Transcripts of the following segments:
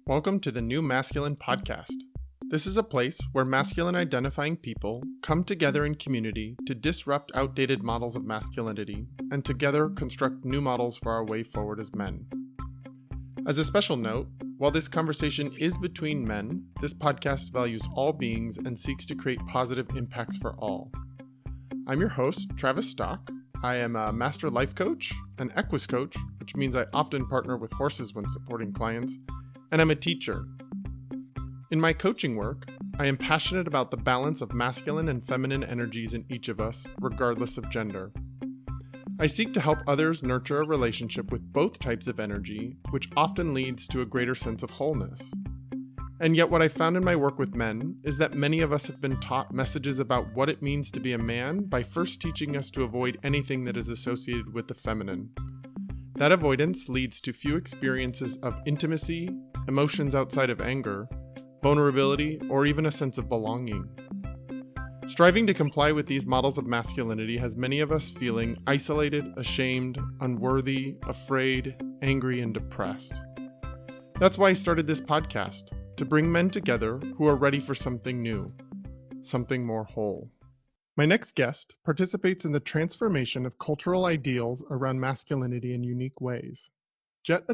Welcome to the New Masculine Podcast. This is a place where masculine identifying people come together in community to disrupt outdated models of masculinity and together construct new models for our way forward as men. As a special note, while this conversation is between men, this podcast values all beings and seeks to create positive impacts for all. I'm your host, Travis Stock. I am a master life coach, an equus coach, which means I often partner with horses when supporting clients, and I'm a teacher. In my coaching work, I am passionate about the balance of masculine and feminine energies in each of us, regardless of gender. I seek to help others nurture a relationship with both types of energy, which often leads to a greater sense of wholeness. And yet what I found in my work with men is that many of us have been taught messages about what it means to be a man by first teaching us to avoid anything that is associated with the feminine. That avoidance leads to few experiences of intimacy, emotions outside of anger, vulnerability, or even a sense of belonging. Striving to comply with these models of masculinity has many of us feeling isolated, ashamed, unworthy, afraid, angry, and depressed. That's why I started this podcast, to bring men together who are ready for something new, something more whole. My next guest participates in the transformation of cultural ideals around masculinity in unique ways. Jett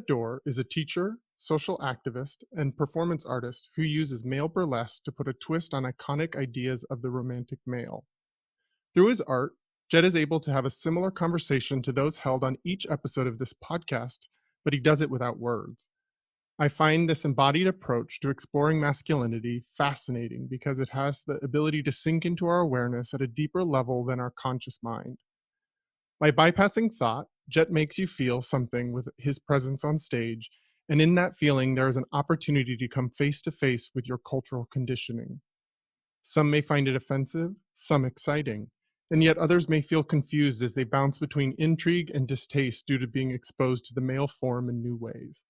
is a teacher, social activist, and performance artist who uses male burlesque to put a twist on iconic ideas of the romantic male. Through his art, Jett is able to have a similar conversation to those held on each episode of this podcast, but he does it without words. I find this embodied approach to exploring masculinity fascinating because it has the ability to sink into our awareness at a deeper level than our conscious mind. By bypassing thought, Jett makes you feel something with his presence on stage, and in that feeling, there is an opportunity to come face to face with your cultural conditioning. Some may find it offensive, some exciting, and yet others may feel confused as they bounce between intrigue and distaste due to being exposed to the male form in new ways.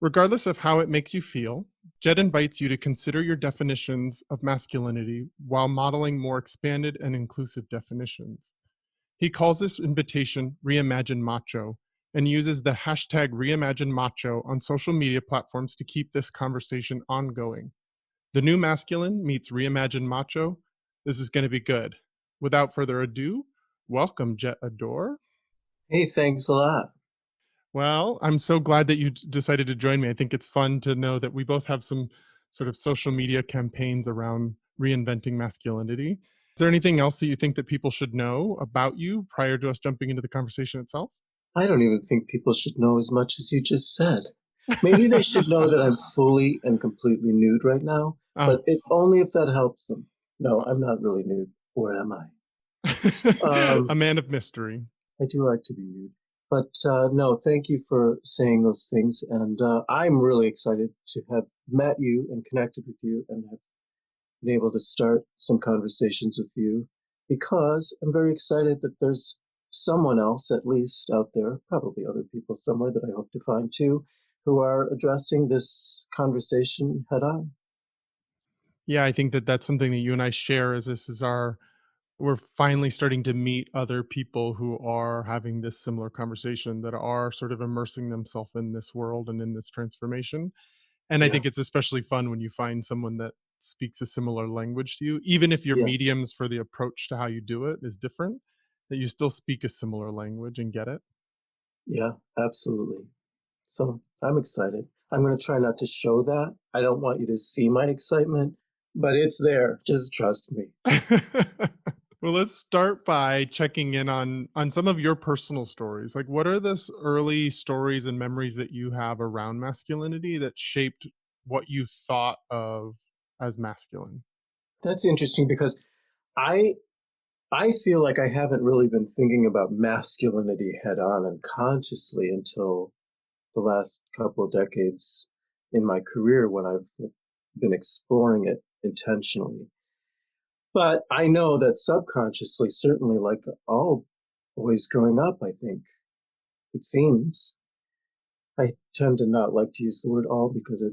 Regardless of how it makes you feel, Jett invites you to consider your definitions of masculinity while modeling more expanded and inclusive definitions. He calls this invitation Reimagine Macho and uses the hashtag Reimagine Macho on social media platforms to keep this conversation ongoing. The New Masculine meets Reimagine Macho. This is going to be good. Without further ado, welcome, Jett. Hey, thanks a lot. Well, I'm so glad that you decided to join me. I think it's fun to know that we both have some sort of social media campaigns around reinventing masculinity. Is there anything else that you think that people should know about you prior to us jumping into the conversation itself? I don't even think people should know as much as you just said. Maybe they should know that I'm fully and completely nude right now, but only if that helps them. No, I'm not really nude, or am I? A man of mystery. I do like to be nude. But no, thank you for saying those things. And I'm really excited to have met you and connected with you and have been able to start some conversations with you because I'm very excited that there's someone else, at least out there, probably other people somewhere that I hope to find too, who are addressing this conversation head on. Yeah, I think that that's something that you and I share is we're finally starting to meet other people who are having this similar conversation, that are sort of immersing themselves in this world and in this transformation. And I Yeah. think it's especially fun when you find someone that speaks a similar language to you, even if your Yeah. mediums for the approach to how you do it is different, that you still speak a similar language and get it. Yeah, absolutely. So I'm excited. I'm going to try not to show that. I don't want you to see my excitement, but it's there. Just trust me. Well, let's start by checking in on some of your personal stories. Like, what are the early stories and memories that you have around masculinity that shaped what you thought of as masculine? That's interesting because I I feel like I haven't really been thinking about masculinity head on and consciously until the last couple of decades in my career when I've been exploring it intentionally. But I know that subconsciously, certainly like all boys growing up, I think, it seems, I tend to not like to use the word all because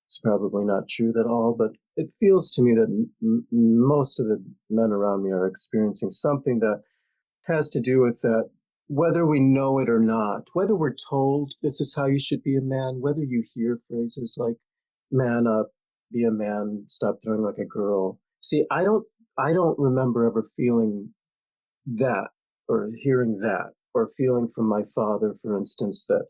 it's probably not true that all, but it feels to me that most of the men around me are experiencing something that has to do with that, whether we know it or not, whether we're told this is how you should be a man, whether you hear phrases like, man up, be a man, stop throwing like a girl. See, I don't remember ever feeling that or hearing that or feeling from my father, for instance, that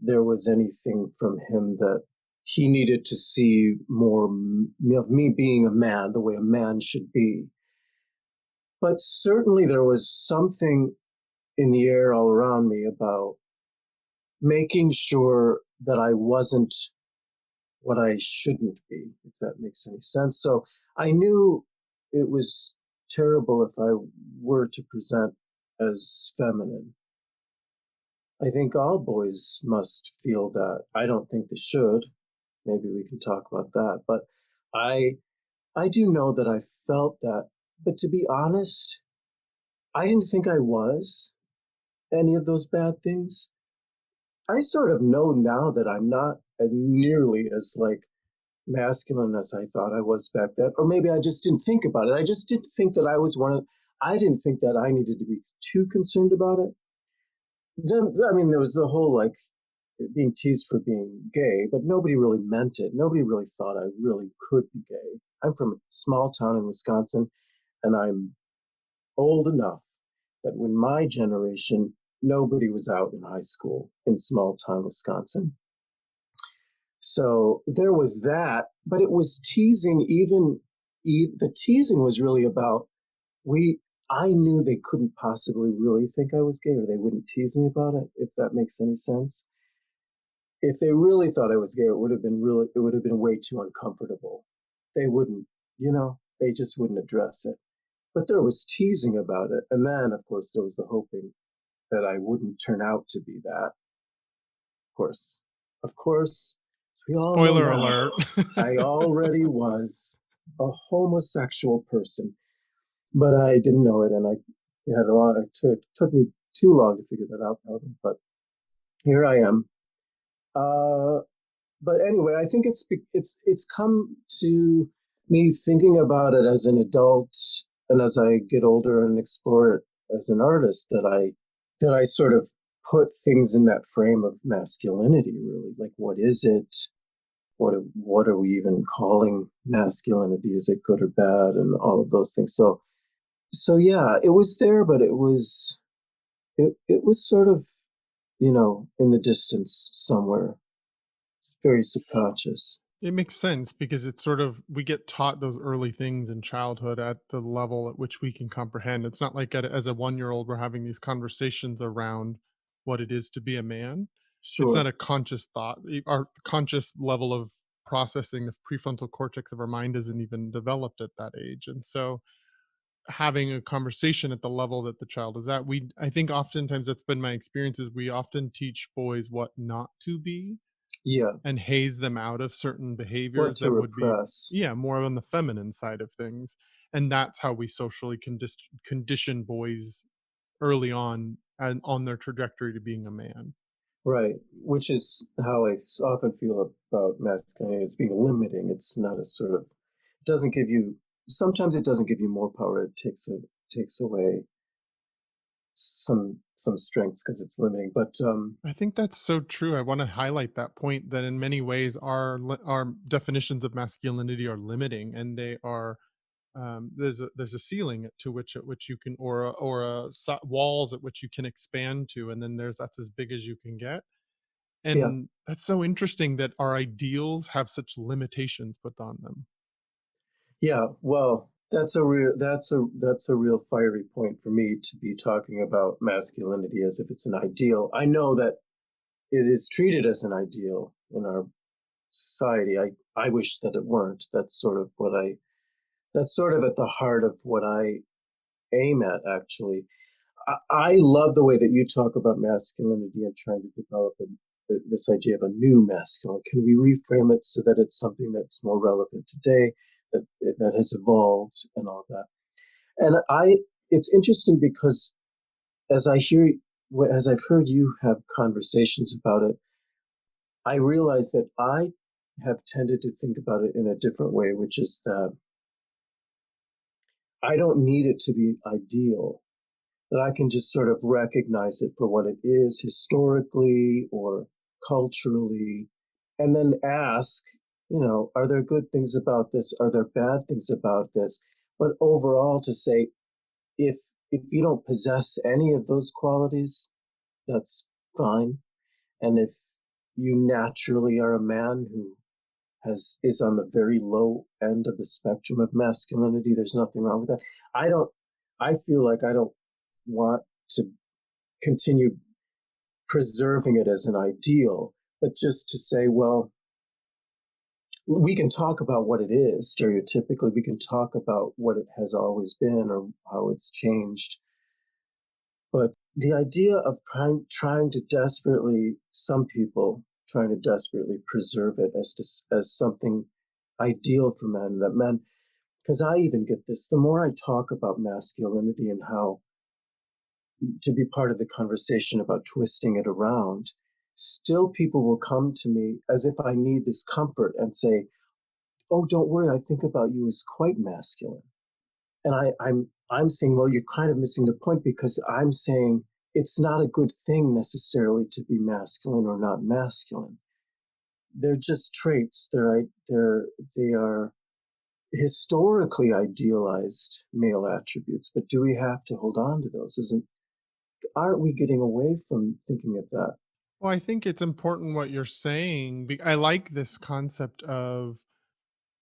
there was anything from him that he needed to see more of me being a man, the way a man should be. But certainly there was something in the air all around me about making sure that I wasn't what I shouldn't be, if that makes any sense. So I knew it was terrible if I were to present as feminine. I think all boys must feel that. I don't think they should. Maybe we can talk about that. But I I do know that I felt that. But to be honest, I didn't think I was any of those bad things. I sort of know now that I'm not nearly as like masculine as I thought I was back then. Or maybe I just didn't think about it. I just didn't think that I was I didn't think that I needed to be too concerned about it. Then, I mean, there was the whole like being teased for being gay, but nobody really meant it. Nobody really thought I really could be gay. I'm from a small town in Wisconsin, and I'm old enough that when my generation, nobody was out in high school in small town Wisconsin. So there was that, but it was teasing. The teasing was really about we. I knew they couldn't possibly really think I was gay, or they wouldn't tease me about it. If that makes any sense. If they really thought I was gay, it would have been way too uncomfortable. They wouldn't, they just wouldn't address it. But there was teasing about it, and then of course there was the hoping that I wouldn't turn out to be that. Of course, as we all know Spoiler now, alert. I already was a homosexual person, but I didn't know it, and it took me too long to figure that out, probably. But here I am. Uh, but anyway, I think it's come to me thinking about it as an adult and as I get older and explore it as an artist that I sort of put things in that frame of masculinity, really. Like, what is it? What are we even calling masculinity? Is it good or bad? And all of those things. So yeah, it was there, but it was sort of, in the distance somewhere. It's very subconscious. It makes sense because it's sort of we get taught those early things in childhood at the level at which we can comprehend. It's not like as a 1-year-old we're having these conversations around what it is to be a man. It's not Sure. a conscious thought. Our conscious level of processing the prefrontal cortex of our mind isn't even developed at that age. And so having a conversation at the level that the child is at, I think oftentimes that's been my experience is we often teach boys what not to be Yeah. and haze them out of certain What behaviors to that would be, repress. yeah, more on the feminine side of things. And that's how we socially condition boys early on and on their trajectory to being a man. Right. Which is how I often feel about masculinity. It's being limiting. It's not a sort of, it doesn't give you, sometimes it doesn't give you more power. Takes away some strengths because it's limiting. But I think that's so true. I want to highlight that point that in many ways our definitions of masculinity are limiting, and they are there's a ceiling to which at which you can walls at which you can expand to, and then that's as big as you can get. yeah, And that's so interesting that our ideals have such limitations put on them. yeah. Well, that's a real fiery point for me to be talking about masculinity as if it's an ideal. I know that it is treated as an ideal in our society. I wish that it weren't. That's sort of at the heart of what I aim at, actually. I love the way that you talk about masculinity and trying to develop this idea of a new masculine. Can we reframe it so that it's something that's more relevant today, that has evolved and all that? And it's interesting because as I hear, as I've heard you have conversations about it, I realize that I have tended to think about it in a different way, which is that I don't need it to be ideal, that I can just sort of recognize it for what it is historically or culturally, and then ask. are there good things about this? Are there bad things about this? But overall, to say, if you don't possess any of those qualities, that's fine. And if you naturally are a man who is on the very low end of the spectrum of masculinity, there's nothing wrong with that. I don't I feel like I don't want to continue preserving it as an ideal, but just to say, well, we can talk about what it is stereotypically, we can talk about what it has always been or how it's changed. But the idea of trying to desperately, some people trying to desperately preserve it as something ideal for men, that men, because I even get this, the more I talk about masculinity and how to be part of the conversation about twisting it around, still people will come to me as if I need this comfort and say, "Oh, don't worry, I think about you as quite masculine." And I'm saying, well, you're kind of missing the point, because I'm saying it's not a good thing necessarily to be masculine or not masculine. They're just traits. They are historically idealized male attributes. But do we have to hold on to those? Aren't we getting away from thinking of that? Well, I think it's important what you're saying. I like this concept of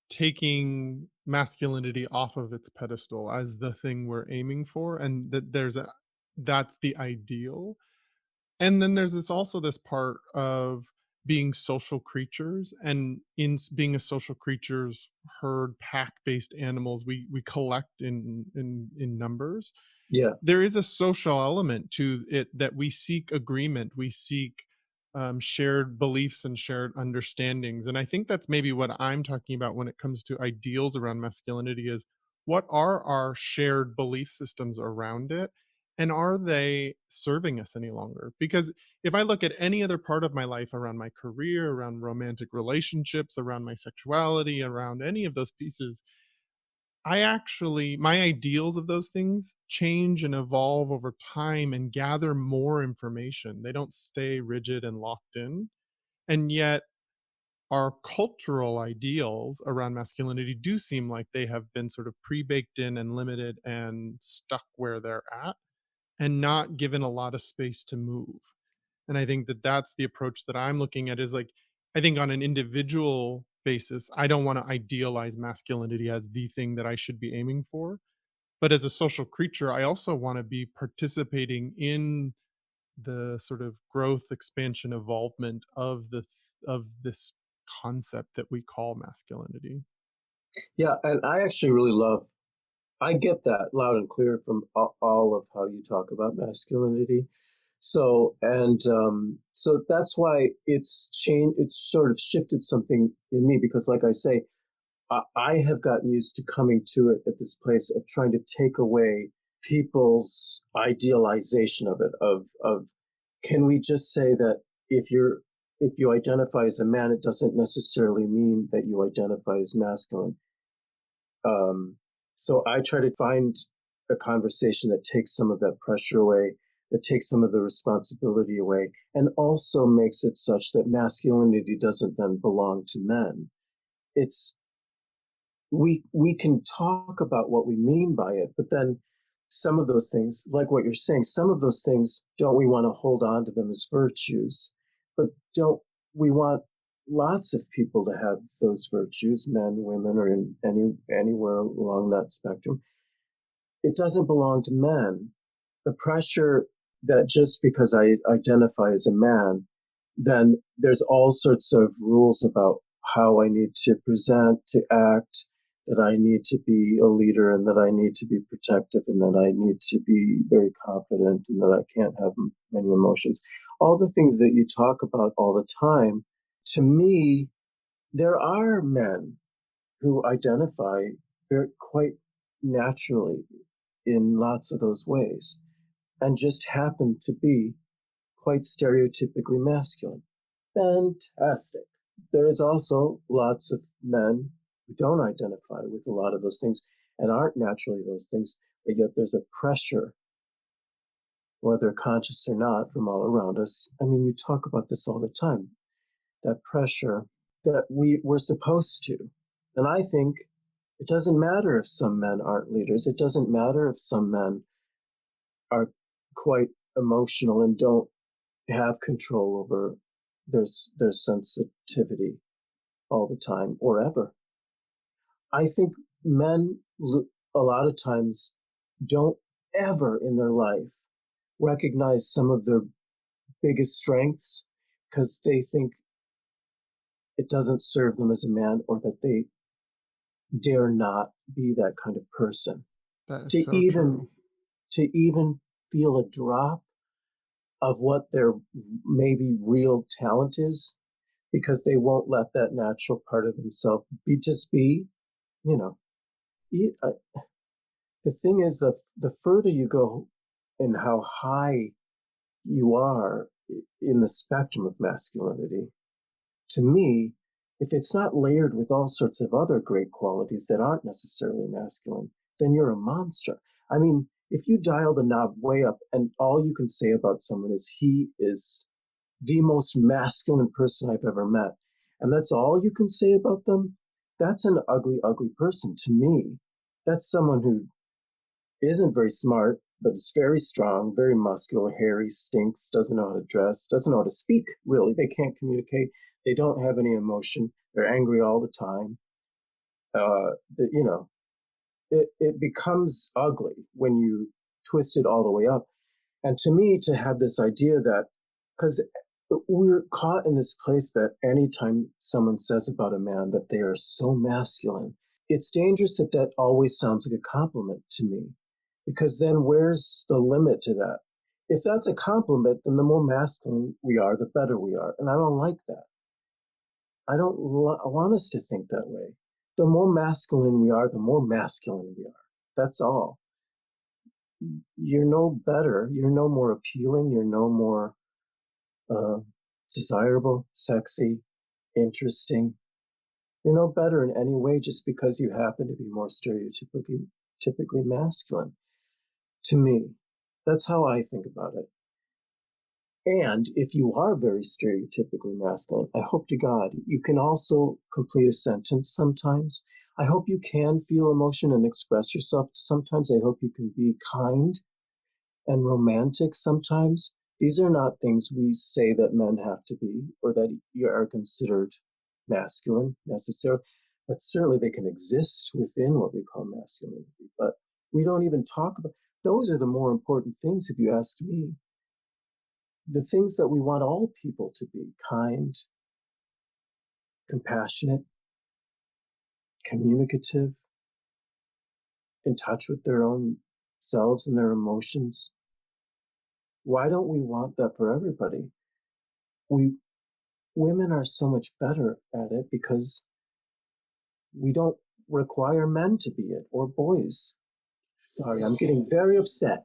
taking masculinity off of its pedestal as the thing we're aiming for, and that that's the ideal. And then there's also this part of being social creatures, and being a social creatures, herd pack based animals, we collect in numbers. Yeah, There is a social element to it, that we seek agreement, we seek shared beliefs and shared understandings. And I think that's maybe what I'm talking about when it comes to ideals around masculinity, is what are our shared belief systems around it? And are they serving us any longer? Because if I look at any other part of my life, around my career, around romantic relationships, around my sexuality, around any of those pieces, my ideals of those things change and evolve over time and gather more information. They don't stay rigid and locked in. And yet, our cultural ideals around masculinity do seem like they have been sort of pre baked in and limited and stuck where they're at, and not given a lot of space to move. And I think that that's the approach that I'm looking at, is like, I think on an individual basis, I don't want to idealize masculinity as the thing that I should be aiming for. But as a social creature, I also want to be participating in the sort of growth, expansion, evolvement of of this concept that we call masculinity. yeah, and I actually really love. I get that loud and clear from all of how you talk about masculinity. So that's why it's changed. It's sort of shifted something in me, because, like I say, I have gotten used to coming to it at this place of trying to take away people's idealization of it. Of can we just say that if you identify as a man, it doesn't necessarily mean that you identify as masculine. Um, so I try to find a conversation that takes some of that pressure away, that takes some of the responsibility away, and also makes it such that masculinity doesn't then belong to men. It's we can talk about what we mean by it, but then some of those things, like what you're saying, some of those things, don't we want to hold on to them as virtues? But don't we want lots of people to have those virtues, men, women, or in anywhere along that spectrum? It doesn't belong to men. The pressure that just because I identify as a man, then there's all sorts of rules about how I need to present, to act, that I need to be a leader, and that I need to be protective, and that I need to be very confident, and that I can't have many emotions. All the things that you talk about all the time, to me, there are men who identify very quite naturally in lots of those ways, and just happen to be quite stereotypically masculine. Fantastic. There is also lots of men who don't identify with a lot of those things and aren't naturally those things, but yet there's a pressure, whether conscious or not, from all around us. I mean, you talk about this all the time, that pressure that we're supposed to. And I think it doesn't matter if some men aren't leaders. It doesn't matter if some men are quite emotional and don't have control over their sensitivity all the time or ever. I think men a lot of times don't ever in their life recognize some of their biggest strengths because they think it doesn't serve them as a man or that they dare not be that kind of person. That is To so even true. to even feel a drop of what their maybe real talent is because they won't let that natural part of themselves be, you know. The thing is that the further you go and how high you are in the spectrum of masculinity, to me, if it's not layered with all sorts of other great qualities that aren't necessarily masculine, then you're a monster. I mean, if you dial the knob way up and all you can say about someone is he is the most masculine person I've ever met, and that's all you can say about them, that's an ugly, ugly person to me. That's someone who isn't very smart, but is very strong, very muscular, hairy, stinks, doesn't know how to dress, doesn't know how to speak, really. They can't communicate. They don't have any emotion. They're angry all the time. You know, it becomes ugly when you twist it all the way up. And to me, to have this idea that, because we're caught in this place that anytime someone says about a man that they are so masculine, it's dangerous that that always sounds like a compliment to me. Because then where's the limit to that? If that's a compliment, then the more masculine we are, the better we are. And I don't like that. I don't want us to think that way. The more masculine we are, the more masculine we are. That's all. You're no better. You're no more appealing. You're no more uh, desirable, sexy, interesting. You're no better in any way just because you happen to be more stereotypically typically masculine. To me, that's how I think about it. And if you are very stereotypically masculine, I hope to God you can also complete a sentence sometimes. I hope you can feel emotion and express yourself. Sometimes I hope you can be kind and romantic sometimes. These are not things we say that men have to be or that you are considered masculine necessarily, but certainly they can exist within what we call masculinity. But we don't even talk about those are the more important things if you ask me. The things that we want all people to be kind, compassionate, communicative, in touch with their own selves and their emotions. Why don't we want that for everybody? We women are so much better at it because we don't require men to be it or boys. Sorry, I'm getting very upset.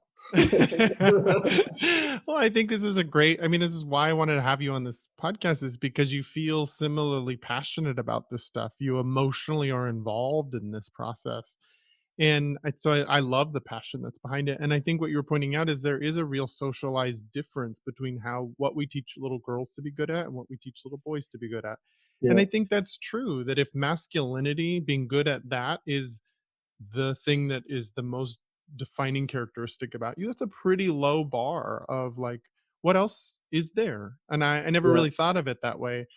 Well, I think this is a great, I mean, this is why I wanted to have you on this podcast, is because you feel similarly passionate about this stuff. You emotionally are involved in this process. And I love the passion that's behind it. And I think what you're pointing out is there is a real socialized difference between how what we teach little girls to be good at and what we teach little boys to be good at. And Yeah, I think that's true, that if masculinity, being good at that, is the thing that is the most defining characteristic about you, that's a pretty low bar of like, what else is there? And I never yeah, really thought of it that way.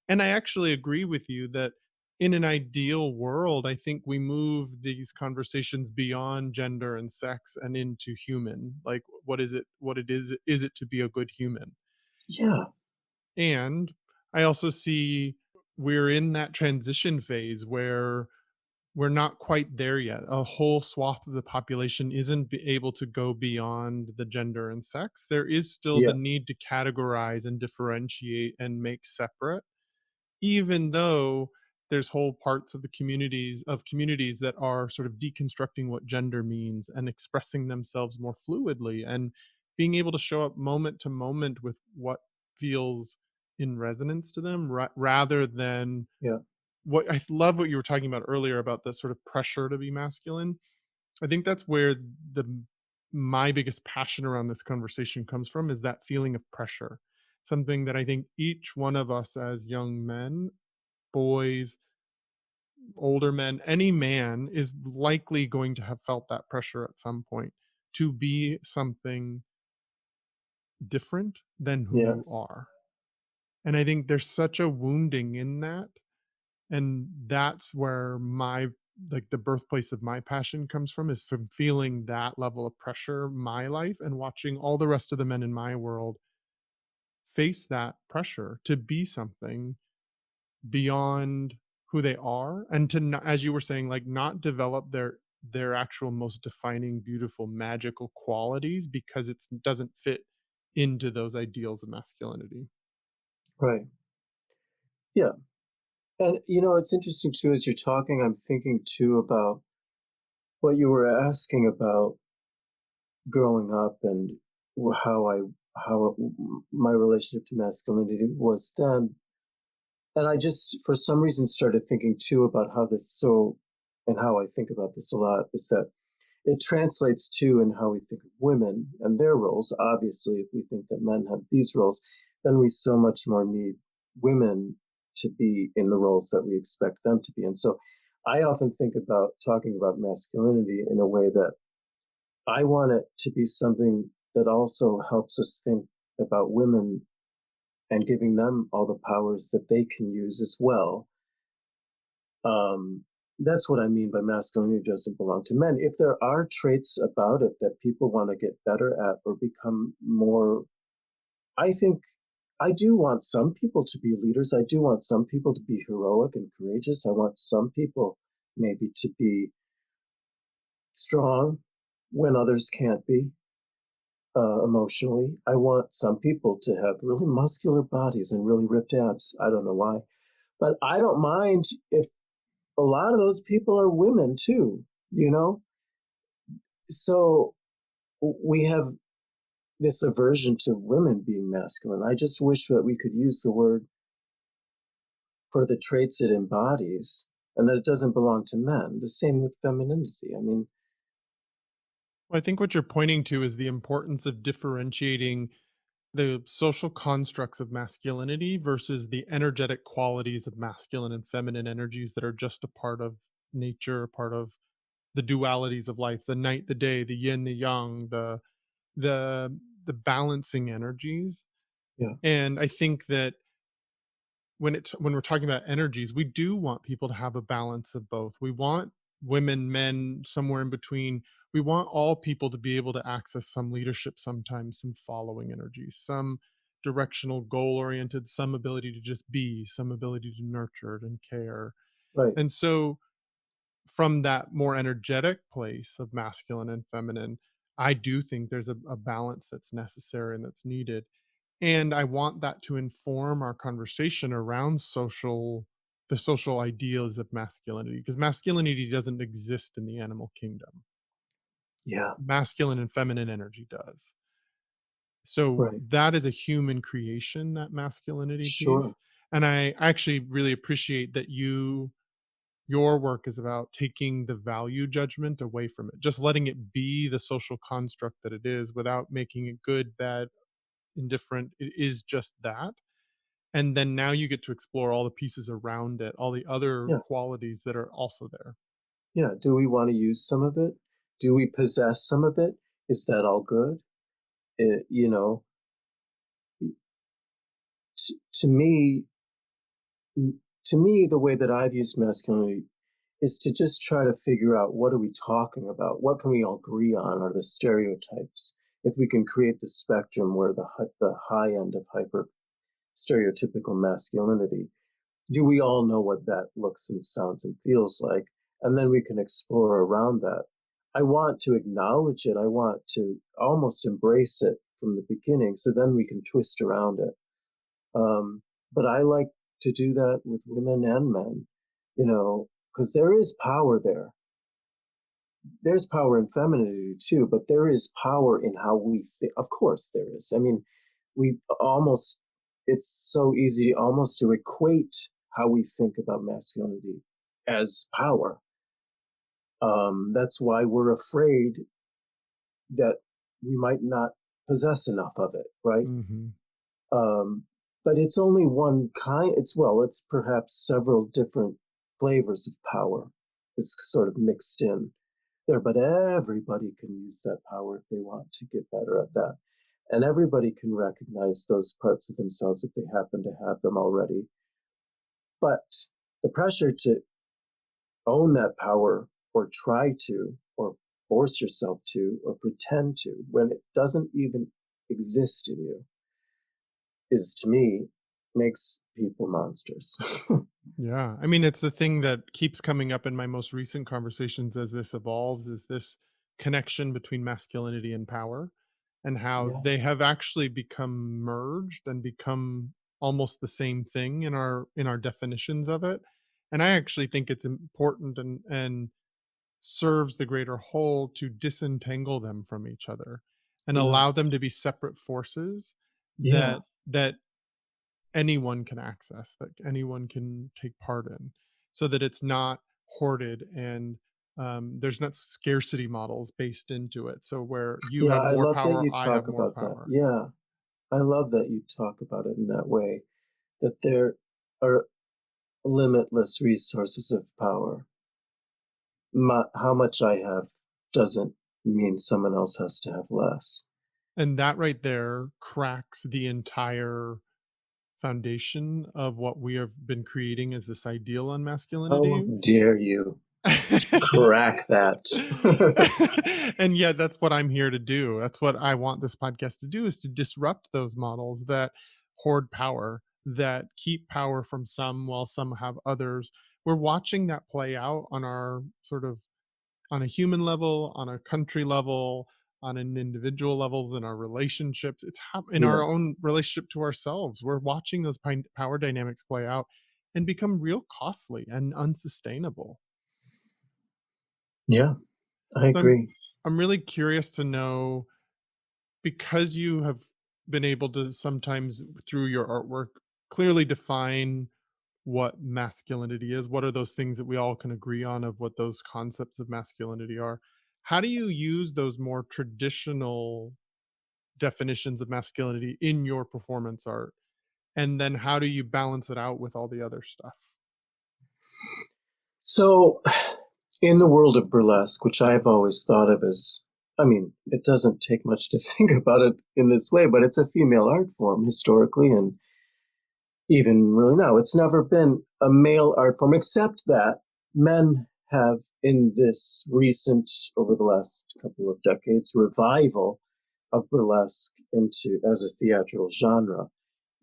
And I actually agree with you that in an ideal world, I think we move these conversations beyond gender and sex and into human. Like, what is it? What it is it to be a good human? yeah, And I also see we're in that transition phase where we're not quite there yet. A whole swath of the population isn't able to go beyond the gender and sex. There is still the yeah, need to categorize and differentiate and make separate, even though there's whole parts of the communities that are sort of deconstructing what gender means and expressing themselves more fluidly and being able to show up moment to moment with what feels in resonance to them, rather than yeah, what I love what you were talking about earlier about the sort of pressure to be masculine. I think that's where the my biggest passion around this conversation comes from, is that feeling of pressure. Something that I think each one of us as young men boys, older men, any man is likely going to have felt that pressure at some point to be something different than who you Yes. are. And I think there's such a wounding in that. And that's where my like the birthplace of my passion comes from, is from feeling that level of pressure my life and watching all the rest of the men in my world face that pressure to be something beyond who they are, and to not, as you were saying, like not develop their actual most defining beautiful magical qualities because it doesn't fit into those ideals of masculinity. Right. Yeah. And it's interesting too, as you're talking, I'm thinking too about what you were asking about growing up and how my relationship to masculinity was then. And I just, for some reason, started thinking too about and how I think about this a lot is that it translates too in how we think of women and their roles. Obviously, if we think that men have these roles, then we so much more need women to be in the roles that we expect them to be in. So I often think about talking about masculinity in a way that I want it to be something that also helps us think about women and giving them all the powers that they can use as well. Um, that's what I mean by masculinity doesn't belong to men. If there are traits about it that people want to get better at or become more, I think I do want some people to be leaders. I do want some people to be heroic and courageous. I want some people maybe to be strong when others can't be emotionally. I want some people to have really muscular bodies and really ripped abs. I don't know why. But I don't mind if a lot of those people are women too, you know? So we have this aversion to women being masculine. I just wish that we could use the word for the traits it embodies and that it doesn't belong to men. The same with femininity. I mean, Well, I think what you're pointing to is the importance of differentiating the social constructs of masculinity versus the energetic qualities of masculine and feminine energies that are just a part of nature, a part of the dualities of life, the night, the day, the yin, the yang, the the balancing energies. yeah, And I think that when we're talking about energies, we do want people to have a balance of both. We want women, men, somewhere in between. We want all people to be able to access some leadership, sometimes some following energies, some directional, goal oriented, some ability to just be, some ability to nurture and care. right. And so, from that more energetic place of masculine and feminine, I do think there's a balance that's necessary and that's needed. And I want that to inform our conversation around the social ideals of masculinity, because masculinity doesn't exist in the animal kingdom. Yeah, Masculine and feminine energy does. So right. that is a human creation, that masculinity Sure. piece. And I actually really appreciate that your work is about taking the value judgment away from it, just letting it be the social construct that it is without making it good, bad, indifferent. It is just that. And then now you get to explore all the pieces around it, all the other Yeah, qualities that are also there. yeah. Do we want to use some of it? Do we possess some of it? Is that all good? It, to me, to me, the way that I've used masculinity is to just try to figure out what are we talking about? What can we all agree on are the stereotypes? If we can create the spectrum where the high end of hyper stereotypical masculinity, do we all know what that looks and sounds and feels like? And then we can explore around that. I want to acknowledge it. I want to almost embrace it from the beginning so then we can twist around it. But I like to do that with women and men, because there is power there. There's power in femininity too, but there is power in how we think. Of course, there is. I mean, we almost, it's so easy almost to equate how we think about masculinity as power. That's why we're afraid that we might not possess enough of it, right? Mhm. Um, but it's only one kind. It's perhaps several different flavors of power is sort of mixed in there, but everybody can use that power if they want to get better at that. And everybody can recognize those parts of themselves if they happen to have them already. But the pressure to own that power or try to, or force yourself to, or pretend to, when it doesn't even exist in you, is to me makes people monsters. Yeah. I mean, it's the thing that keeps coming up in my most recent conversations as this evolves is this connection between masculinity and power and how Yeah, they have actually become merged and become almost the same thing in our definitions of it. And I actually think it's important and serves the greater whole to disentangle them from each other and yeah, allow them to be separate forces yeah, that anyone can access, that anyone can take part in, so that it's not hoarded and there's not scarcity models based into it. So where you yeah. have I more love that power, you I have talk more about that. power. Yeah, I love that you talk about it in that way, that there are limitless resources of power. How much I have doesn't mean someone else has to have less. And that right there cracks the entire foundation of what we have been creating as this ideal on How masculinity. dare you crack that? And yet that's what I'm here to do. That's what I want this podcast to do, is to disrupt those models that hoard power, that keep power from some while some have others. We're watching that play out on our sort of on a human level, on a country level, on an individual levels, in our relationships. In Yeah, our own relationship to ourselves. We're watching those power dynamics play out and become real costly and unsustainable. yeah, I So agree. I'm really curious to know, because you have been able to sometimes through your artwork clearly define what masculinity is. What are those things that we all can agree on of what those concepts of masculinity are? How do you use those more traditional definitions of masculinity in your performance art? And then how do you balance it out with all the other stuff? So, in the world of burlesque, which I've always thought of as, I mean, it doesn't take much to think about it in this way, but it's a female art form historically, and even really now. It's never been a male art form, except that men have, in this recent, over the last couple of decades, revival of burlesque into as a theatrical genre.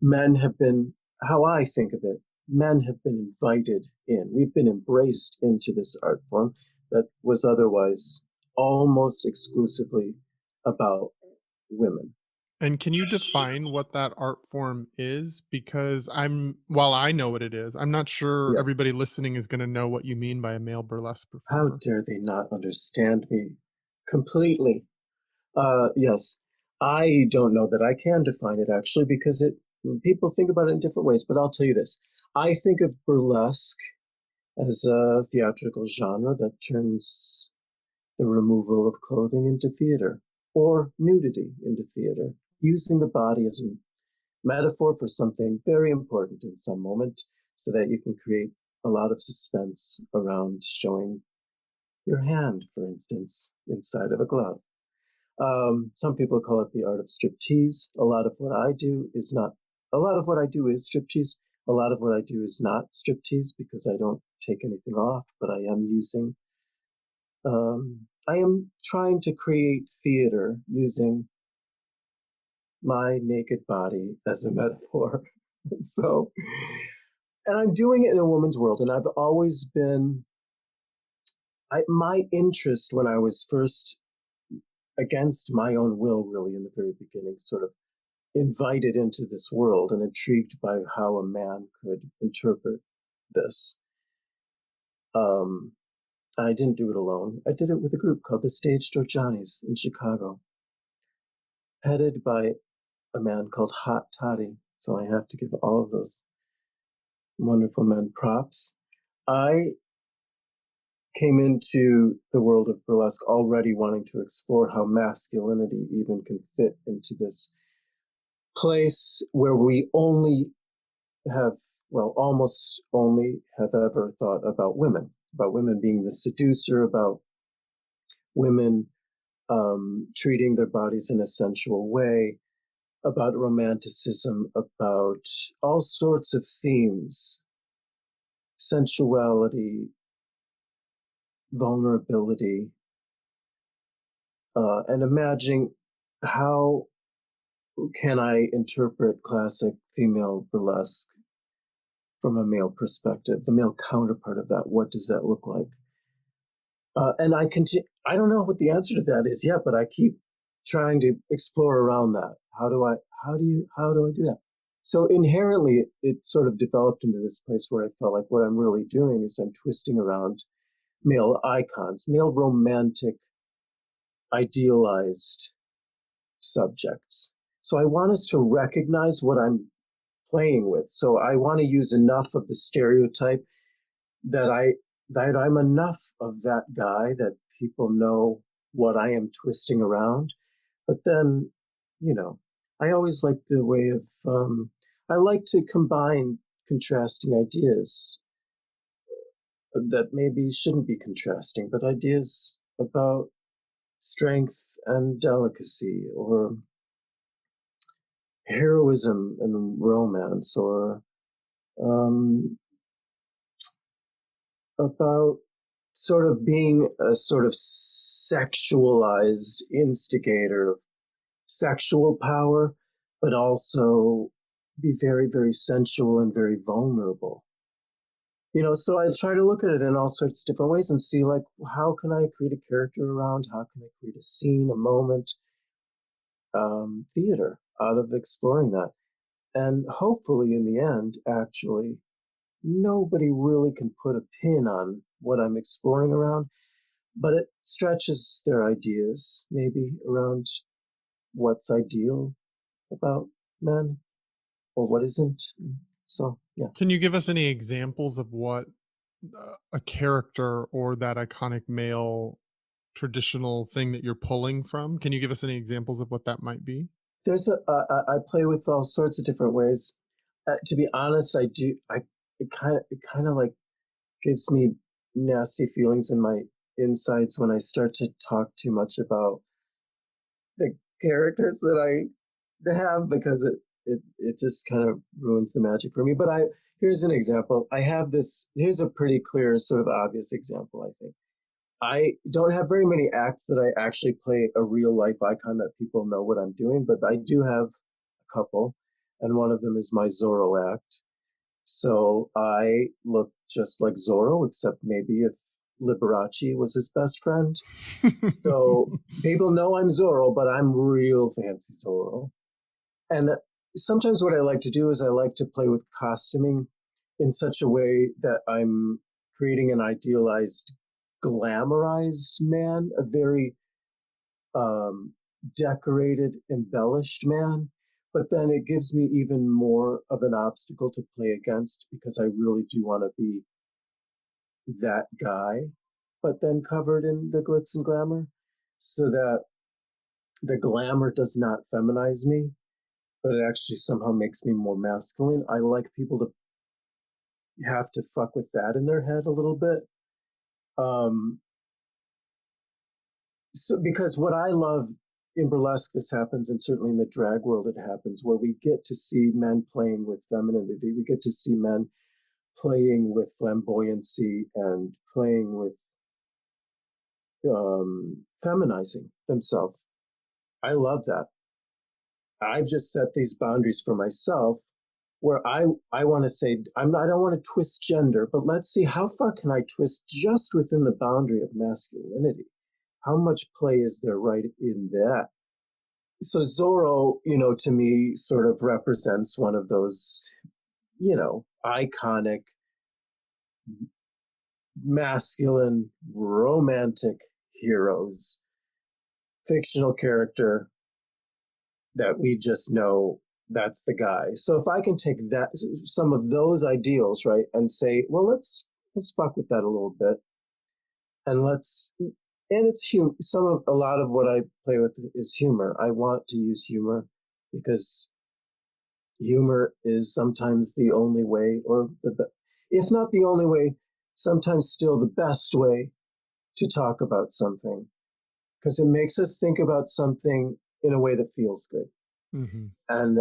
Men have been, how I think of it, men have been invited in. We've been embraced into this art form that was otherwise almost exclusively about women. And can you define what that art form is? Because while I know what it is, I'm not sure Yeah. everybody listening is going to know what you mean by a male burlesque How performer. dare they not understand me completely? Yes, I don't know that I can define it actually because it people think about it in different ways. But I'll tell you this: I think of burlesque as a theatrical genre that turns the removal of clothing into theater or nudity into theater, using the body as a metaphor for something very important in some moment, so that you can create a lot of suspense around showing your hand, for instance, inside of a glove. Some people call it the art of striptease. A lot of what I do is not. A lot of what I do is striptease. A lot of what I do is not striptease because I don't take anything off, but I am using. I am trying to create theater using my naked body as a metaphor. So, and I'm doing it in a woman's world, and I've always been. My interest when I was first against my own will, really in the very beginning, sort of invited into this world and intrigued by how a man could interpret this. Um, I didn't do it alone. I did it with a group called the Stage Door Johnnies in Chicago, headed by a man called Hot Toddy. So I have to give all of those wonderful men props. I came into the world of burlesque already wanting to explore how masculinity even can fit into this place where we only have, well, almost only have ever thought about women being the seducer, about women treating their bodies in a sensual way, about romanticism, about all sorts of themes, sensuality, vulnerability, and imagining how can I interpret classic female burlesque from a male perspective, the male counterpart of that. What does that look like? And I don't know what the answer to that is yet, but I keep trying to explore around that. How do I do that? So inherently, it sort of developed into this place where I felt like what I'm really doing is I'm twisting around male icons, male romantic, idealized subjects. So I want us to recognize what I'm playing with. So I want to use enough of the stereotype that I'm enough of that guy that people know what I am twisting around. But then, you know, I always like the way of I like to combine contrasting ideas that maybe shouldn't be contrasting, but ideas about strength and delicacy, or heroism and romance, or um, about sort of being a sort of sexualized instigator of sexual power, but also be very, very sensual and very vulnerable. So I try to look at it in all sorts of different ways and see, like, how can I create a character around? How can I create a scene, a moment, theater out of exploring that? And hopefully, in the end, actually, nobody really can put a pin on what I'm exploring around, but it stretches their ideas maybe around what's ideal about men or what isn't. So, yeah. Can you give us any examples of what a character or that iconic male traditional thing that you're pulling from? Can you give us any examples of what that might be? I play with all sorts of different ways. To be honest, I do. It kind of like gives me nasty feelings in my insides when I start to talk too much about the characters that I have, because it just kind of ruins the magic for me. But here's an example. Here's a pretty clear, sort of obvious example, I think. I don't have very many acts that I actually play a real life icon that people know what I'm doing, but I do have a couple, and one of them is my Zorro act. So I look just like Zorro, except maybe if Liberace was his best friend. So people know I'm Zorro, but I'm real fancy Zorro. And sometimes what I like to do is I like to play with costuming in such a way that I'm creating an idealized, glamorized man, a very decorated, embellished man. But then it gives me even more of an obstacle to play against, because I really do want to be that guy, but then covered in the glitz and glamour, so that the glamour does not feminize me, but it actually somehow makes me more masculine. I like people to have to fuck with that in their head a little bit. Um, so because what I love in burlesque, this happens, and certainly in the drag world, it happens, where we get to see men playing with femininity. We get to see men playing with flamboyancy and playing with feminizing themselves. I love that. I've just set these boundaries for myself, where I want to say, I don't want to twist gender, but let's see how far can I twist just within the boundary of masculinity. How much play is there right in that? So Zorro, to me, sort of represents one of those, iconic, masculine, romantic heroes, fictional character that we just know that's the guy. So if I can take some of those ideals, right, and say, well, let's fuck with that a little bit, and it's a lot of what I play with is humor. I want to use humor because humor is sometimes the only way, or if not the only way, sometimes still the best way to talk about something, because it makes us think about something in a way that feels good. Hmm. And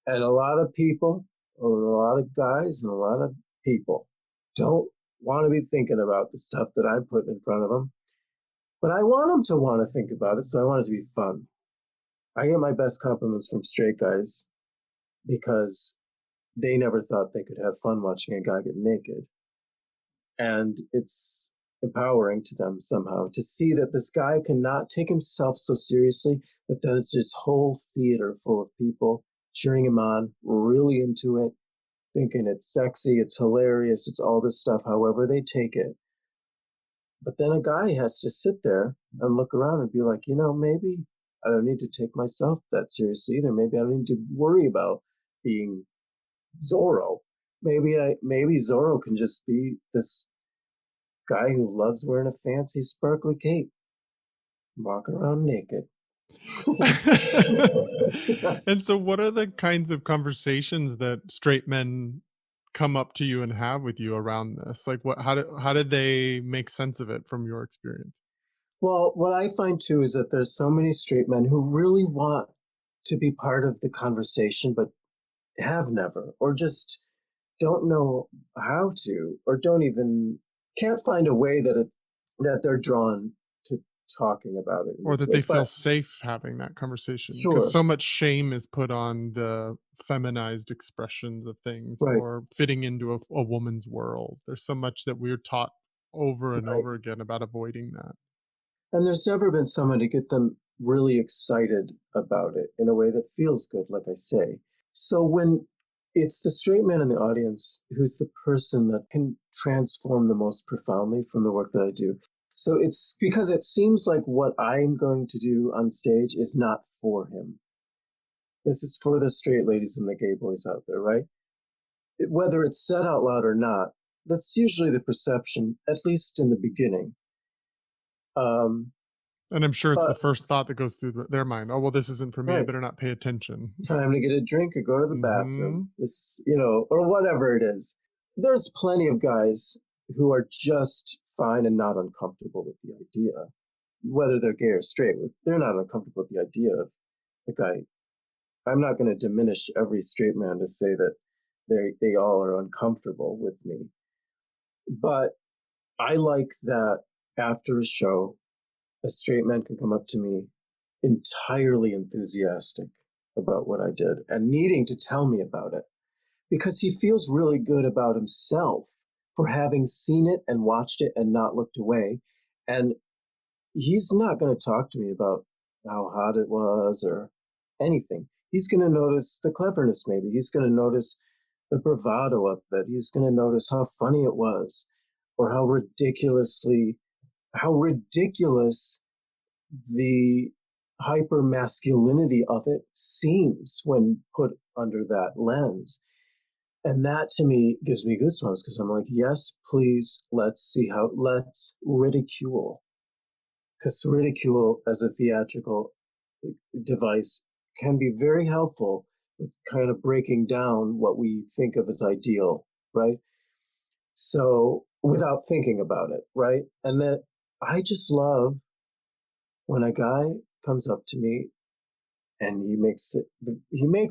a lot of people, a lot of guys and a lot of people don't want to be thinking about the stuff that I put in front of them, but I want them to want to think about it, so I want it to be fun. I get my best compliments from straight guys because they never thought they could have fun watching a guy get naked. And it's empowering to them somehow to see that this guy cannot take himself so seriously, but there's this whole theater full of people cheering him on, really into it, thinking it's sexy, it's hilarious, it's all this stuff, however they take it. But then a guy has to sit there and look around and be like, maybe I don't need to take myself that seriously either. Maybe I don't need to worry about being Zorro. Maybe Zorro can just be this guy who loves wearing a fancy sparkly cape, walking around naked. And so, what are the kinds of conversations that straight men come up to you and have with you around this? Like, how did they make sense of it from your experience? Well, what I find too is that there's so many straight men who really want to be part of the conversation, but have never, or just don't know how to, or don't even can't find a way that they're drawn to talking about it in Or this that way. they feel But safe having that conversation, because sure, so much shame is put on the feminized expressions of things right, or fitting into a woman's world. There's so much that we're taught over and right. over again about avoiding that. And there's never been someone to get them really excited about it in a way that feels good, like I say. So when it's the straight man in the audience who's the person that can transform the most profoundly from the work that I do. So it's because it seems like what I'm going to do on stage is not for him. This is for the straight ladies and the gay boys out there, right? Whether it's said out loud or not, that's usually the perception, at least in the beginning. Um, And I'm sure it's the but first thought that goes through their mind. Oh, well, this isn't for me. I right, better not pay attention. time to get a drink or go to the bathroom. Hmm. Or whatever it is. There's plenty of guys who are just fine and not uncomfortable with the idea, whether they're gay or straight. They're not uncomfortable with the idea of the guy. I'm not going to diminish every straight man to say that they all are uncomfortable with me, but I like that after a show, a straight man can come up to me entirely enthusiastic about what I did and needing to tell me about it because he feels really good about himself for having seen it and watched it and not looked away. And he's not going to talk to me about how hot it was or anything. He's going to notice the cleverness, maybe. He's going to notice the bravado of it. He's going to notice how funny it was or how ridiculous the hyper masculinity of it seems when put under that lens. And that to me gives me goosebumps because I'm like, yes, please, let's ridicule. Because ridicule as a theatrical device can be very helpful with kind of breaking down what we think of as ideal, right? So without thinking about it, right? And that I just love when a guy comes up to me and he makes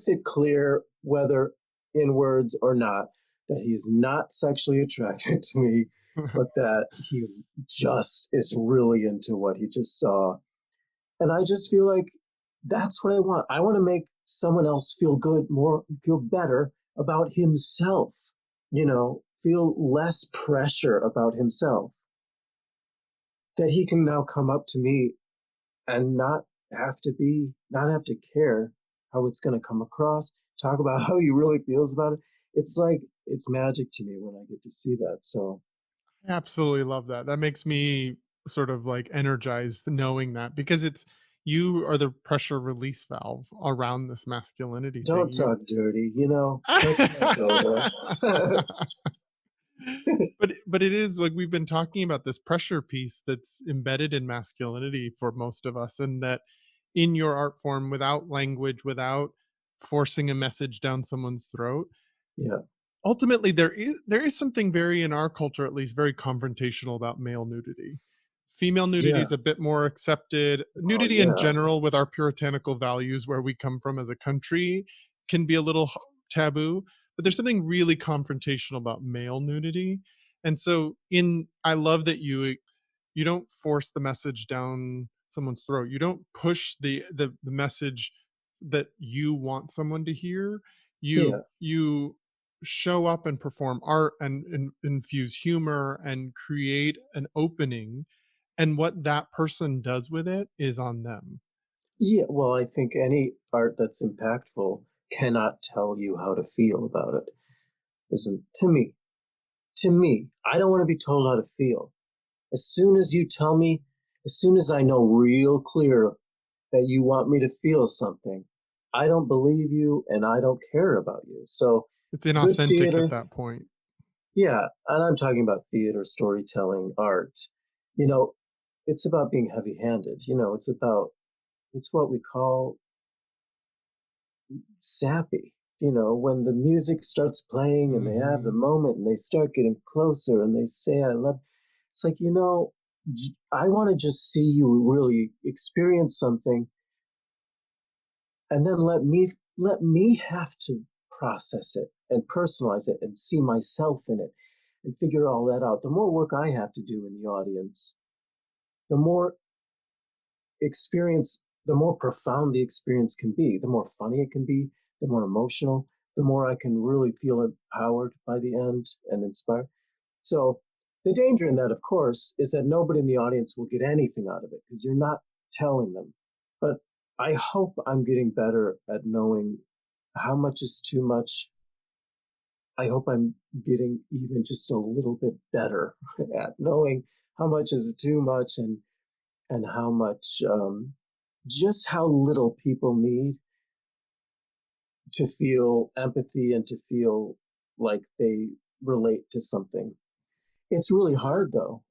it clear, whether in words or not, that he's not sexually attracted to me, but that he just is really into what he just saw. And I just feel like that's what I want. I want to make someone else feel good, feel better about himself, feel less pressure about himself, that he can now come up to me and not have to care how it's going to come across, talk about how he really feels about it. It's like it's magic to me when I get to see that. So I absolutely love that. That makes me sort of like energized knowing that, because it's you are the pressure release valve around this masculinity thing. don't You talk dirty, let's not go there. but it is like we've been talking about this pressure piece that's embedded in masculinity for most of us, and that in your art form, without language, without forcing a message down someone's throat. Yeah. Ultimately, there is something very, in our culture at least, very confrontational about male nudity. Female nudity Yeah. is a bit more accepted. Oh, Nudity in yeah. general, with our puritanical values where we come from as a country, can be a little taboo, but there's something really confrontational about male nudity. And so in I love that you don't force the message down someone's throat. You don't push the message that you want someone to hear. Yeah. You show up and perform art and infuse humor and create an opening, and what that person does with it is on them. Yeah. Well, I think any art that's impactful cannot tell you how to feel about it. Isn't to me, I don't want to be told how to feel. As soon as you tell me, as soon as I know real clear that you want me to feel something, I don't believe you and I don't care about you. So It's good inauthentic at theater, that point. yeah, and I'm talking about theater, storytelling, art. You know, it's about being heavy-handed. It's what we call sappy. When the music starts playing and they have the Mhm. moment and they start getting closer and they say, I love, it's like, I want to just see you really experience something and then let me have to process it and personalize it and see myself in it and figure all that out. The more work I have to do in the audience, the more the more profound the experience can be, the more funny it can be, the more emotional, the more I can really feel empowered by the end and inspired. So the danger in that, of course, is that nobody in the audience will get anything out of it because you're not telling them. But I hope I'm getting better at knowing how much is too much. I hope I'm getting even just a little bit better at knowing how much is too much and how much just how little people need to feel empathy and to feel like they relate to something. It's really hard though.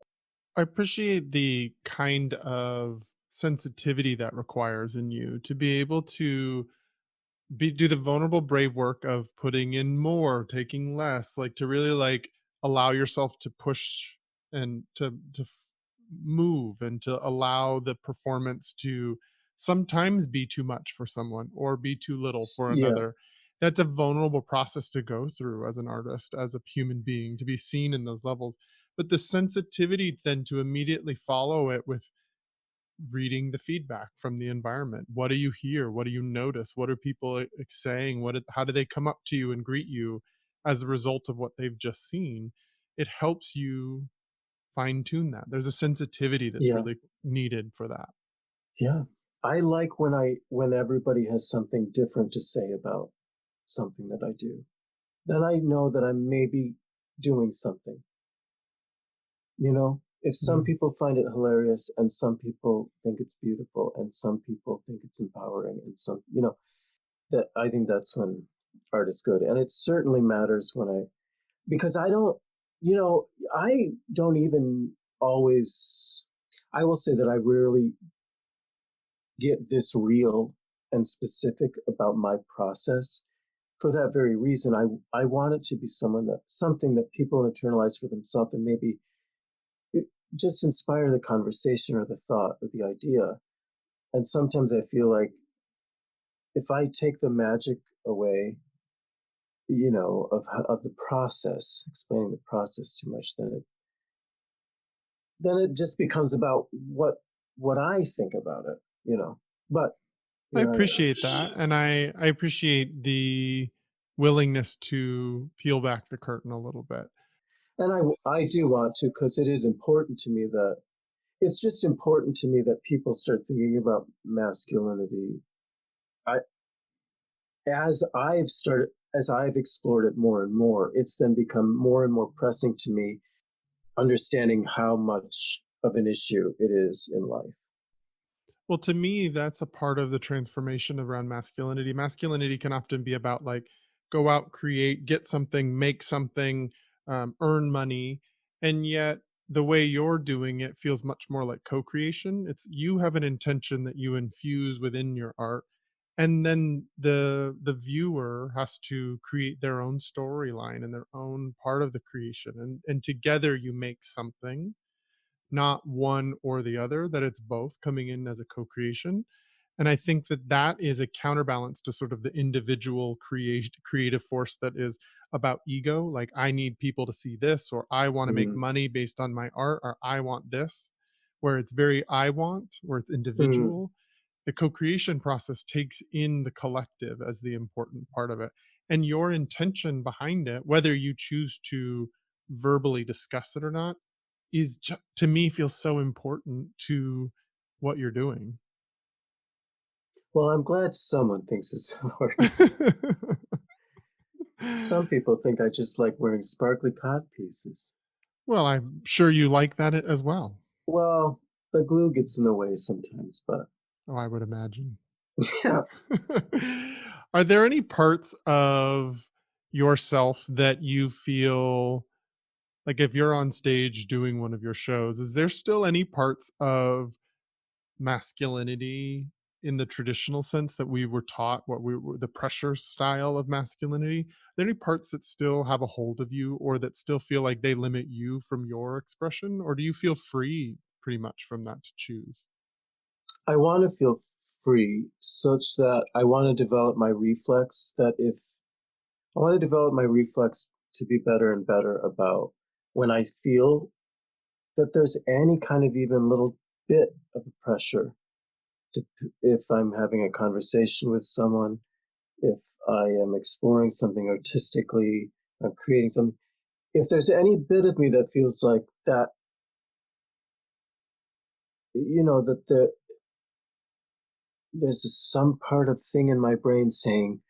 I appreciate the kind of sensitivity that requires in you to be able to do the vulnerable brave work of putting in more, taking less, like to really like allow yourself to push and move and to allow the performance to sometimes be too much for someone or be too little for Yeah, another. That's a vulnerable process to go through as an artist, as a human being, to be seen in those levels. But the sensitivity then to immediately follow it with reading the feedback from the environment. What do you hear? What do you notice? What are people saying? How do they come up to you and greet you as a result of what they've just seen? It helps you fine tune that. There's a sensitivity that's yeah, really needed for that. yeah. I like when everybody has something different to say about something that I do. Then I know that I'm maybe doing something. If some Mm. people find it hilarious and some people think it's beautiful and some people think it's empowering and that I think that's when art is good. And it certainly matters because I don't even always, I will say that I rarely get this real and specific about my process for that very reason. I want it to be something that people internalize for themselves and maybe it just inspire the conversation or the thought or the idea. And sometimes I feel like if I take the magic away, of the process, explaining the process too much, then it just becomes about what I think about it. But I here I am. appreciate that. And I appreciate the willingness to peel back the curtain a little bit. And I do want to because it is important to me that it's just important to me that people start thinking about masculinity. I as I've explored it more and more, it's then become more and more pressing to me, understanding how much of an issue it is in life. Well, to me, that's a part of the transformation around masculinity. Masculinity can often be about like go out, create, get something, make something, earn money. And yet, the way you're doing it feels much more like co creation. It's you have an intention that you infuse within your art. and then the viewer has to create their own storyline and their own part of the creation, and together you make something, not one or the other, that it's both coming in as a co-creation. And I think that that is a counterbalance to sort of the individual creative force that is about ego, like I need people to see this, or I want to make Mm, money based on my art, or I want this, where it's very I want, where it's mm. individual. The co-creation process takes in the collective as the important part of it, and your intention behind it, whether you choose to verbally discuss it or not, is to me feels so important to what you're doing. Well, I'm glad someone thinks it's important. Some people think I just like wearing sparkly cod pieces. Well, I'm sure you like that as well. Well, the glue gets in the way sometimes, but Oh, I would imagine. yeah. Are there any parts of yourself that you feel like, if you're on stage doing one of your shows, is there still any parts of masculinity in the traditional sense that we were taught, what we were, the pressure style of masculinity? Are there any parts that still have a hold of you, or that still feel like they limit you from your expression? Or do you feel free pretty much from that to choose? I want to feel free such that I want to develop my reflex that if I want to develop my reflex to be better and better about when I feel that there's any kind of even little bit of pressure to, if I'm having a conversation with someone, if I am exploring something artistically, I'm creating something. If there's any bit of me that feels like that, that there's some part of thing in my brain saying,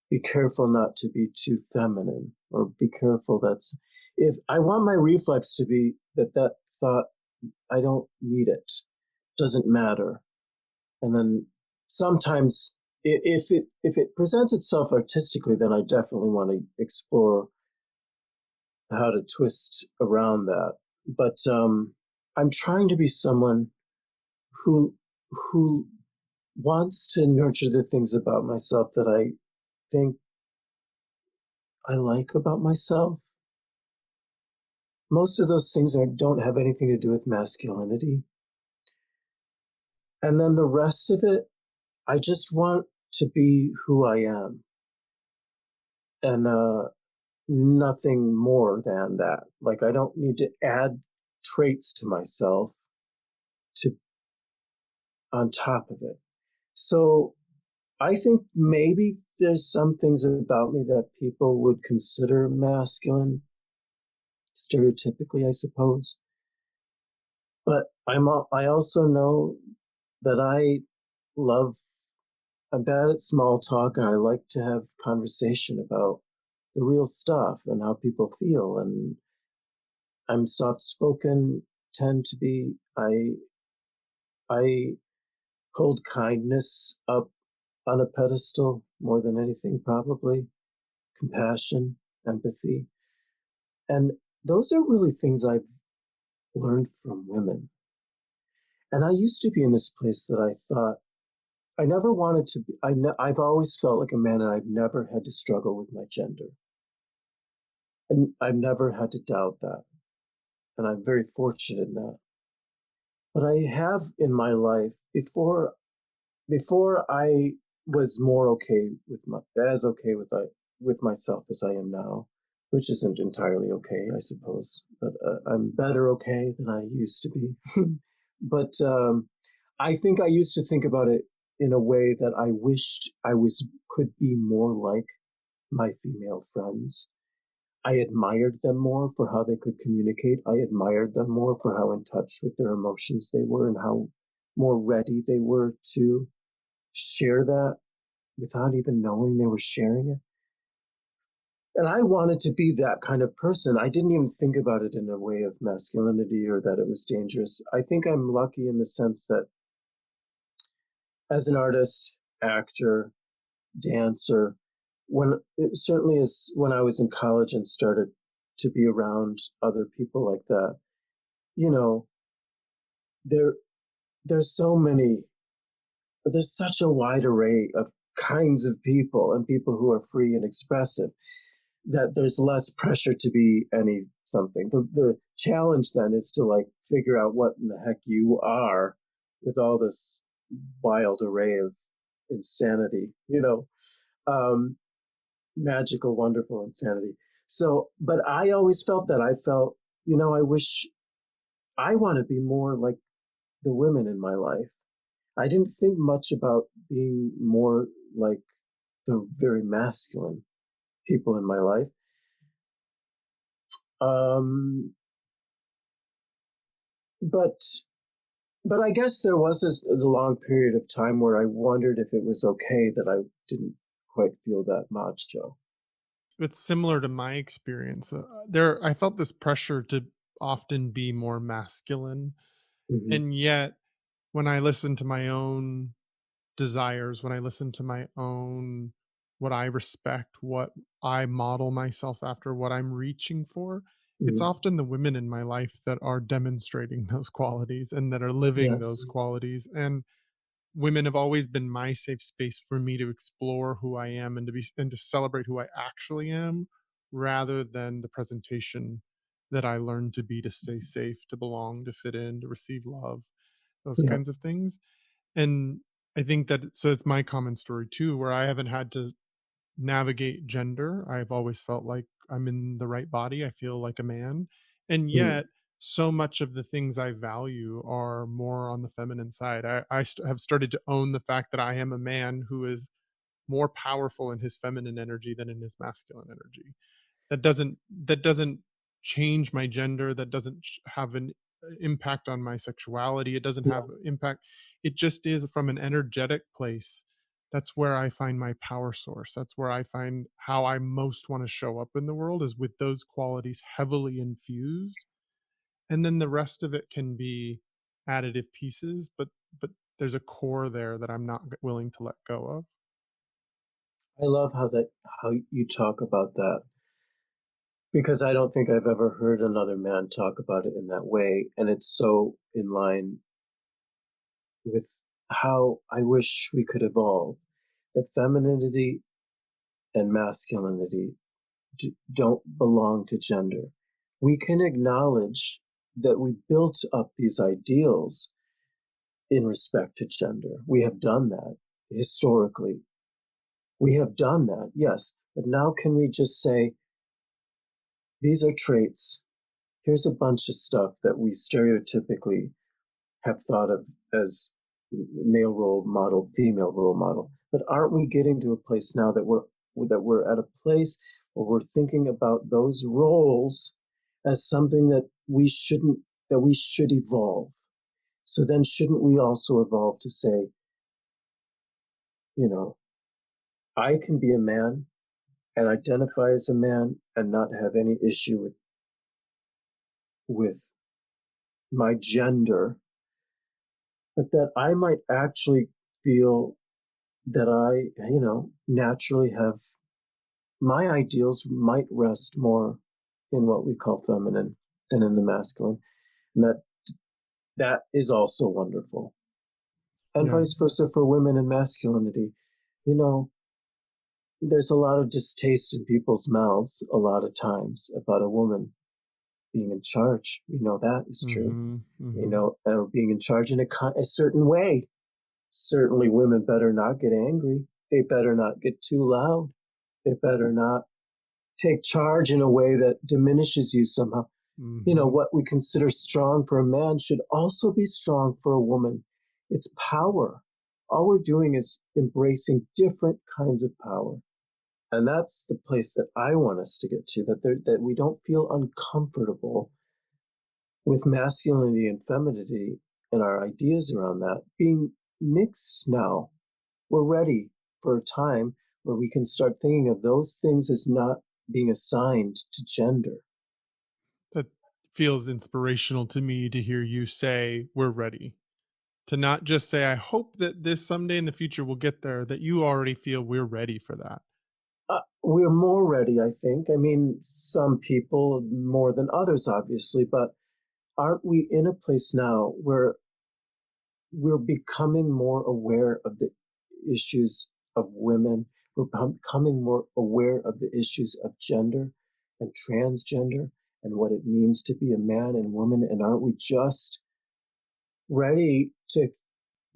be careful not to be too feminine, or be careful that's, if I want my reflex to be that thought, I don't need it, doesn't matter. And then sometimes if it presents itself artistically, then I definitely want to explore how to twist around that. But I'm trying to be someone who who wants to nurture the things about myself that I think I like about myself. Most of those things don't have anything to do with masculinity. And then the rest of it, I just want to be who I am, and nothing more than that. Like, I don't need to add traits to myself to on top of it. So I think maybe there's some things about me that people would consider masculine, stereotypically, I suppose. But I also know that love, I'm bad at small talk, and I like to have conversation about the real stuff and how people feel. And I'm soft spoken, tend to be, I hold kindness up on a pedestal more than anything, probably, compassion, empathy. And those are really things I've learned from women. And I used to be in this place that I thought I never wanted to be. I've always felt like a man, and I've never had to struggle with my gender. And I've never had to doubt that. And I'm very fortunate in that. But I have in my life before I was more okay with with myself as I am now, which isn't entirely okay, I suppose, but I'm better okay than I used to be. But I think I used to think about it in a way that I wished I was could be more like my female friends. I admired them more for how they could communicate. I admired them more for how in touch with their emotions they were, and how more ready they were to share that without even knowing they were sharing it. And I wanted to be that kind of person. I didn't even think about it in a way of masculinity or that it was dangerous. I think I'm lucky in the sense that as an artist, actor, dancer, when it certainly is when I was in college and started to be around other people like that, you know, there there's so many, there's such a wide array of kinds of people and people who are free and expressive, that there's less pressure to be any something. The challenge then is to like figure out what in the heck you are with all this wild array of insanity, magical, wonderful insanity. So, but I always felt that I felt, I wish I want to be more like the women in my life. I didn't think much about being more like the very masculine people in my life. Um, but but I guess there was a long period of time where I wondered if it was okay that I didn't quite feel that macho. It's similar to my experience. There, I felt this pressure to often be more masculine, Hmm. and yet when I listen to my own desires, when I listen to my own what I respect, what I model myself after, what I'm reaching for, it's Hmm. often the women in my life that are demonstrating those qualities and that are living Yes. those qualities. And women have always been my safe space for me to explore who I am and to celebrate who I actually am rather than the presentation that I learned to be to stay safe, to belong, to fit in, to receive love, those Yeah. kinds of things. And I think that so it's my common story too, where I haven't had to navigate gender. I've always felt like I'm in the right body. I feel like a man. And Mm. yet, so much of the things I value are more on the feminine side. Have started to own the fact that I am a man who is more powerful in his feminine energy than in his masculine energy. That doesn't change my gender, that doesn't have an impact on my sexuality, it doesn't Yeah. have impact. It just is from an energetic place. That's where I find my power source. That's where I find how I most want to show up in the world, is with those qualities heavily infused. And then the rest of it can be additive pieces, but there's a core there that I'm not willing to let go of. I love how you talk about that because I don't think I've ever heard another man talk about it in that way, and it's so in line with how I wish we could evolve. That femininity and masculinity don't belong to gender. We can acknowledge that we built up these ideals in respect to gender. We have done that historically. We have done that, yes. But now can we just say, these are traits. Here's a bunch of stuff that we stereotypically have thought of as male role model, female role model. But aren't we getting to a place now that we're at a place where we're thinking about those roles as something that we should evolve? So then shouldn't we also evolve to say, you know, I can be a man and identify as a man and not have any issue with my gender, but that I might actually feel that naturally have my ideals might rest more in what we call feminine than in the masculine. And that is also wonderful. And Yeah. vice versa for women and masculinity. You know, there's a lot of distaste in people's mouths a lot of times about a woman being in charge. We know that is true. Mhm. Mhm. Or being in charge in a certain way. Certainly, women better not get angry. They better not get too loud. They better not take charge in a way that diminishes you somehow. Mhm. What we consider strong for a man should also be strong for a woman. It's power. All we're doing is embracing different kinds of power. And that's the place that I want us to get to, that we don't feel uncomfortable with masculinity and femininity and our ideas around that being mixed now. We're ready for a time where we can start thinking of those things as not being assigned to gender. That feels inspirational to me to hear you say, "We're ready." To not just say, "I hope that this someday in the future will get there," that you already feel we're ready for that. We're more ready, I think. I mean, some people more than others, obviously, but aren't we in a place now where we're becoming more aware of the issues of women. We're becoming more aware of the issues of gender and transgender and what it means to be a man and woman. And aren't we just ready to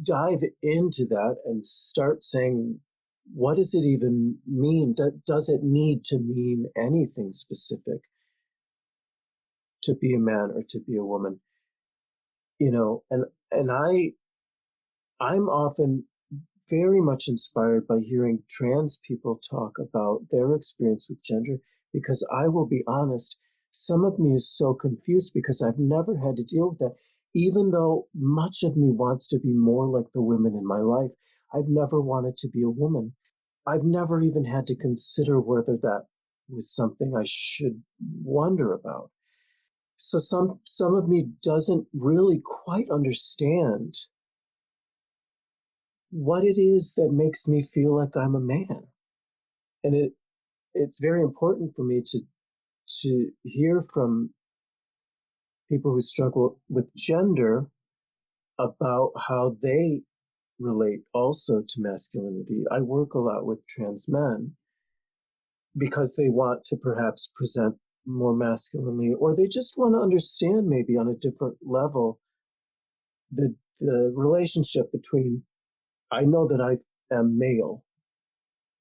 dive into that and start saying, what does it even mean? Does it need to mean anything specific to be a man or to be a woman? And I'm often very much inspired by hearing trans people talk about their experience with gender, because I will be honest, some of me is so confused because I've never had to deal with that. Even though much of me wants to be more like the women in my life, I've never wanted to be a woman. I've never even had to consider whether that was something I should wonder about. So some of me doesn't really quite understand what it is that makes me feel like I'm a man. And it's very important for me to hear from people who struggle with gender about how they relate also to masculinity. I work a lot with trans men because they want to perhaps present more masculinely, or they just want to understand maybe on a different level the relationship between, I know that I am male,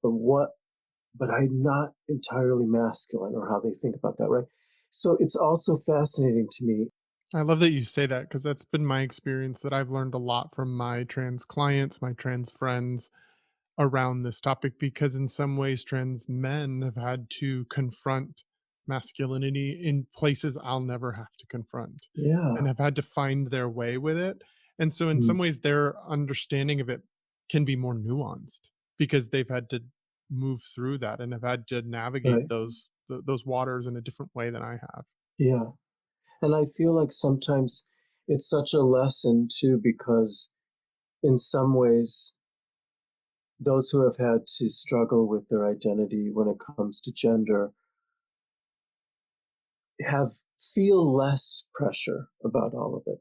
but I'm not entirely masculine, or how they think about that, right? So it's also fascinating to me. I love that you say that because that's been my experience that I've learned a lot from my trans clients, my trans friends around this topic because in some ways trans men have had to confront masculinity in places I'll never have to confront and Yeah. have had to find their way with it. And so in Mm, some ways their understanding of it can be more nuanced because they've had to move through that and have had to navigate right. those waters in a different way than I have. Yeah. And I feel like sometimes it's such a lesson too, because in some ways, those who have had to struggle with their identity when it comes to gender have feel less pressure about all of it.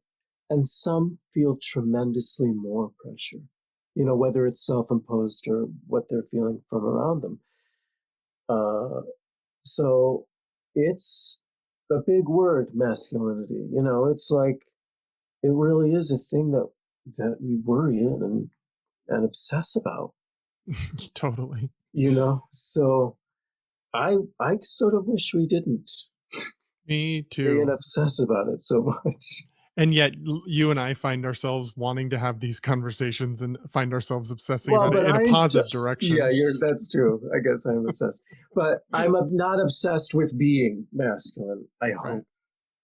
And some feel tremendously more pressure, whether it's self-imposed or what they're feeling from around them. Uh, so it's a big word, masculinity. It's like it really is a thing that we worry and obsess about. Totally. So I sort of wish we didn't Me worry and too. obsess about it so much. And yet you and I find ourselves wanting to have these conversations and find ourselves obsessing Well, about it but in a positive yeah, direction. that's true. I guess I'm obsessed, but I'm not obsessed with being masculine. I Right. hope.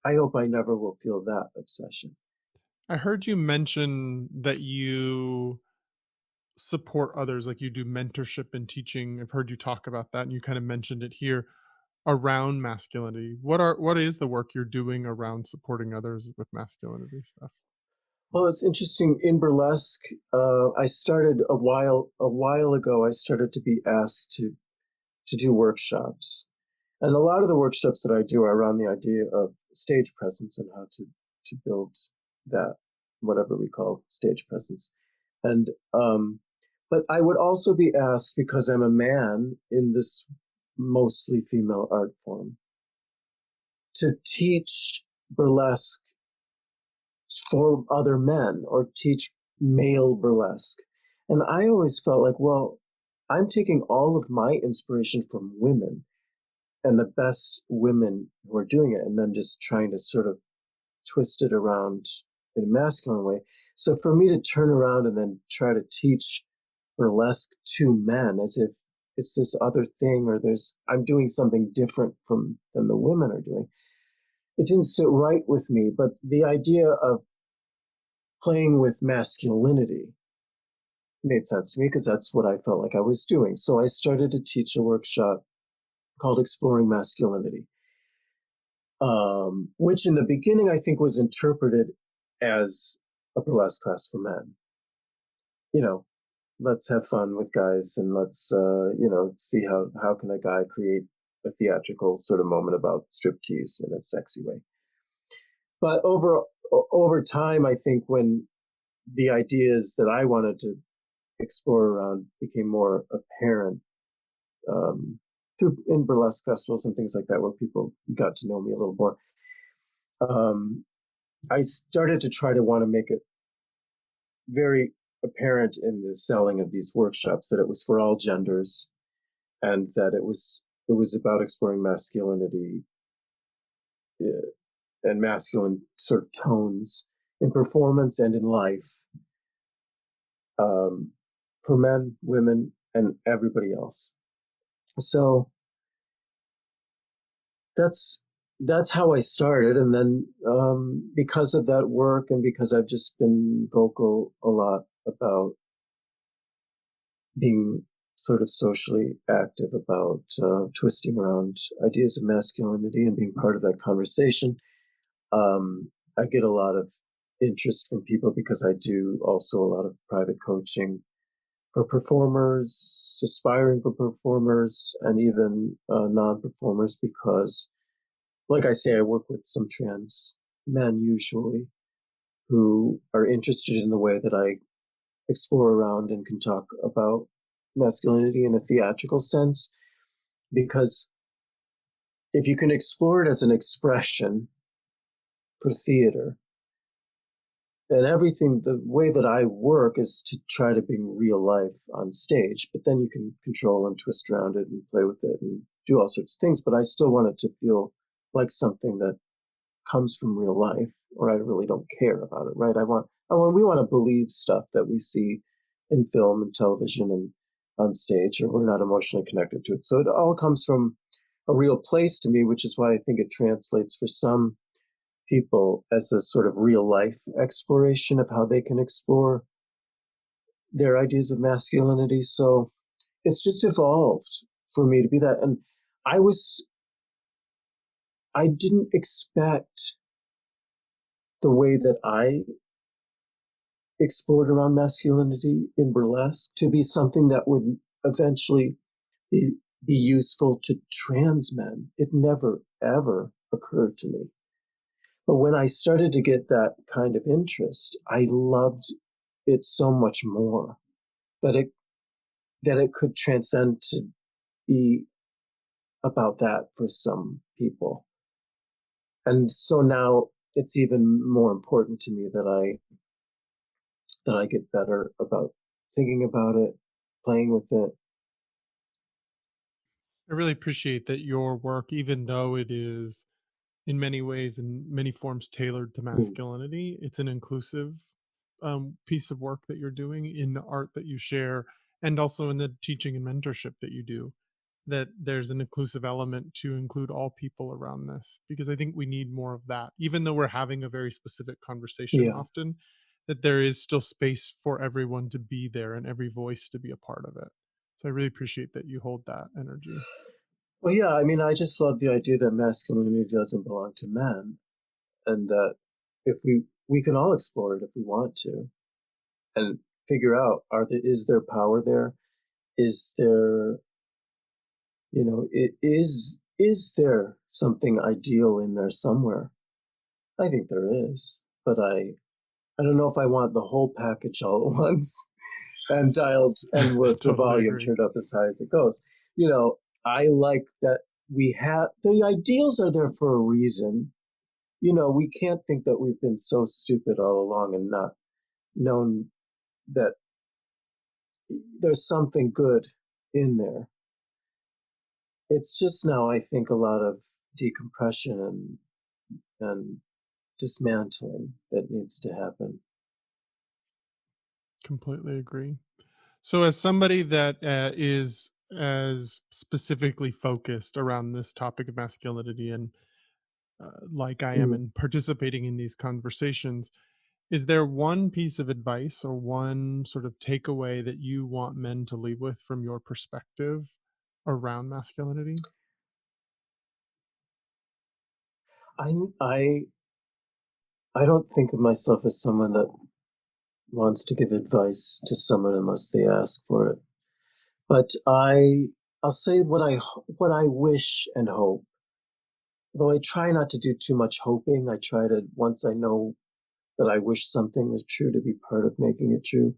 I hope I never will feel that obsession. I heard you mention that you support others, like you do mentorship and teaching. I've heard you talk about that and you kind of mentioned it here around masculinity. What is the work you're doing around supporting others with masculinity stuff? Well, it's interesting. In burlesque, I started a while ago. I started to be asked to do workshops, and a lot of the workshops that I do are around the idea of stage presence and how to build that, whatever we call stage presence. And but I would also be asked, because I'm a man in this mostly female art form, to teach burlesque for other men or teach male burlesque. And I always felt like, well, I'm taking all of my inspiration from women and the best women who are doing it, and then just trying to sort of twist it around in a masculine way. So for me to turn around and then try to teach burlesque to men as if it's this other thing, or I'm doing something different from than the women are doing, it didn't sit right with me. But the idea of playing with masculinity made sense to me because that's what I felt like I was doing. So I started to teach a workshop called Exploring Masculinity, which in the beginning I think was interpreted as a burlesque class for men. You know, let's have fun with guys, and let's see how can a guy create a theatrical sort of moment about striptease in a sexy way. But over time, I think when the ideas that I wanted to explore around became more apparent through in burlesque festivals and things like that, where people got to know me a little more. Um, I started to try to want to make it very apparent in the selling of these workshops that it was for all genders, and that it was about exploring masculinity and masculine sort of tones in performance and in life, um, for men, women, and everybody else. So that's that's how I started, and then because of that work, and because I've just been vocal a lot about being sort of socially active about twisting around ideas of masculinity and being part of that conversation, I get a lot of interest from people because I do also a lot of private coaching for performers, aspiring for performers, and even non-performers, because, like I say, I work with some trans men usually who are interested in the way that I explore around and can talk about masculinity in a theatrical sense. Because if you can explore it as an expression for theater, and everything, the way that I work is to try to bring real life on stage, but then you can control and twist around it and play with it and do all sorts of things. But I still want it to feel like something that comes from real life, or I really don't care about it, right? We want to believe stuff that we see in film and television and on stage, or we're not emotionally connected to it. So it all comes from a real place to me, which is why I think it translates for some people as a sort of real life exploration of how they can explore their ideas of masculinity. So it's just evolved for me to be that. And I was, I didn't expect the way that I explored around masculinity in burlesque to be something that would eventually be useful to trans men. It never, ever occurred to me. But when I started to get that kind of interest, I loved it so much more that it could transcend to be about that for some people. And so now it's even more important to me that I get better about thinking about it, playing with it. I really appreciate that your work, even though it is in many ways and many forms tailored to Mm. masculinity, it's an inclusive piece of work that you're doing in the art that you share, and also in the teaching and mentorship that you do. That there's an inclusive element to include all people around this, because I think we need more of that, even though we're having a very specific conversation Yeah. often, that there is still space for everyone to be there and every voice to be a part of it. So I really appreciate that you hold that energy. Well, yeah, I mean, I just love the idea that masculinity doesn't belong to men, and that if we can all explore it if we want to, and figure out, is there power there? Is there, is there something ideal in there somewhere? I think there is, but I don't know if I want the whole package all at once and dialed and with the Totally volume agree. turned up as high as it goes. I like that we have the ideals are there for a reason. We can't think that we've been so stupid all along and not known that there's something good in there. It's just now, I think, a lot of decompression and dismantling that needs to happen. Completely agree. So, as somebody that is as specifically focused around this topic of masculinity, and like I am Mm. in participating in these conversations, is there one piece of advice or one sort of takeaway that you want men to leave with from your perspective around masculinity? I I I don't think of myself as someone that wants to give advice to someone unless they ask for it. But I'll say what I wish and hope. Though I try not to do too much hoping. I try to, once I know that I wish something was true, to be part of making it true.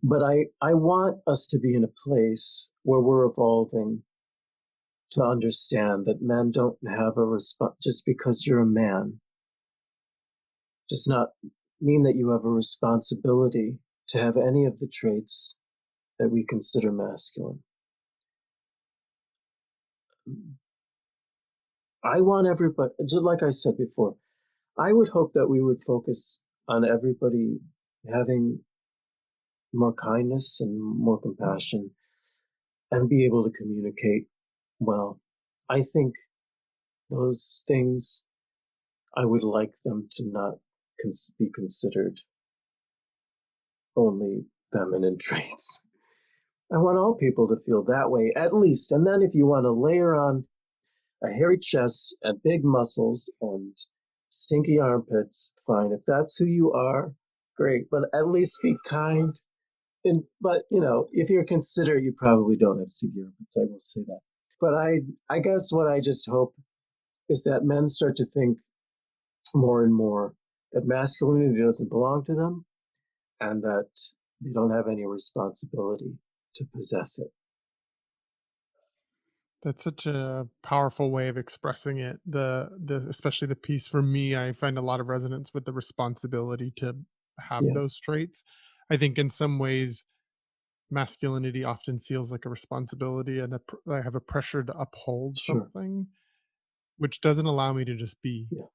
But I want us to be in a place where we're evolving to understand that men don't have a response. Just because you're a man does not mean that you have a responsibility to have any of the traits that we consider masculine. I want everybody, just like I said before, I would hope that we would focus on everybody having more kindness and more compassion and be able to communicate well. I think those things, I would like them to not be considered only feminine traits. I want all people to feel that way, at least. And then if you want to layer on a hairy chest and big muscles and stinky armpits, fine. If that's who you are, great. But at least be kind. But if you're considerate, you probably don't have stinky armpits. I will say that. But I guess what I just hope is that men start to think more and more that masculinity doesn't belong to them and that they don't have any responsibility to possess it. That's such a powerful way of expressing it. The especially the piece for me, I find a lot of resonance with the responsibility to have Yeah, those traits. I think in some ways masculinity often feels like a responsibility and I have a pressure to uphold sure. something, which doesn't allow me to just be. Yeah,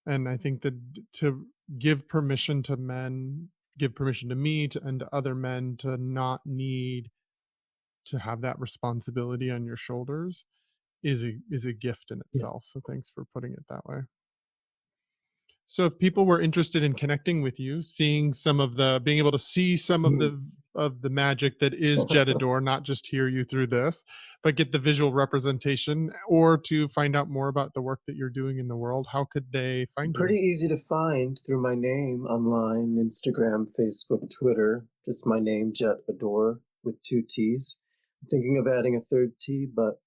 And I think that to give permission to men, give permission to me and to other men to not need to have that responsibility on your shoulders is a gift in yeah. itself. So thanks for putting it that way. So if people were interested in connecting with you, seeing some of the being able to see some of the magic that is Jett, not just hear you through this, but get the visual representation or to find out more about the work that you're doing in the world, how could they find you? Pretty easy to find through my name online, Instagram, Facebook, Twitter. Just my name, Jett Adore, with 2 T's. I'm thinking of adding a third T, but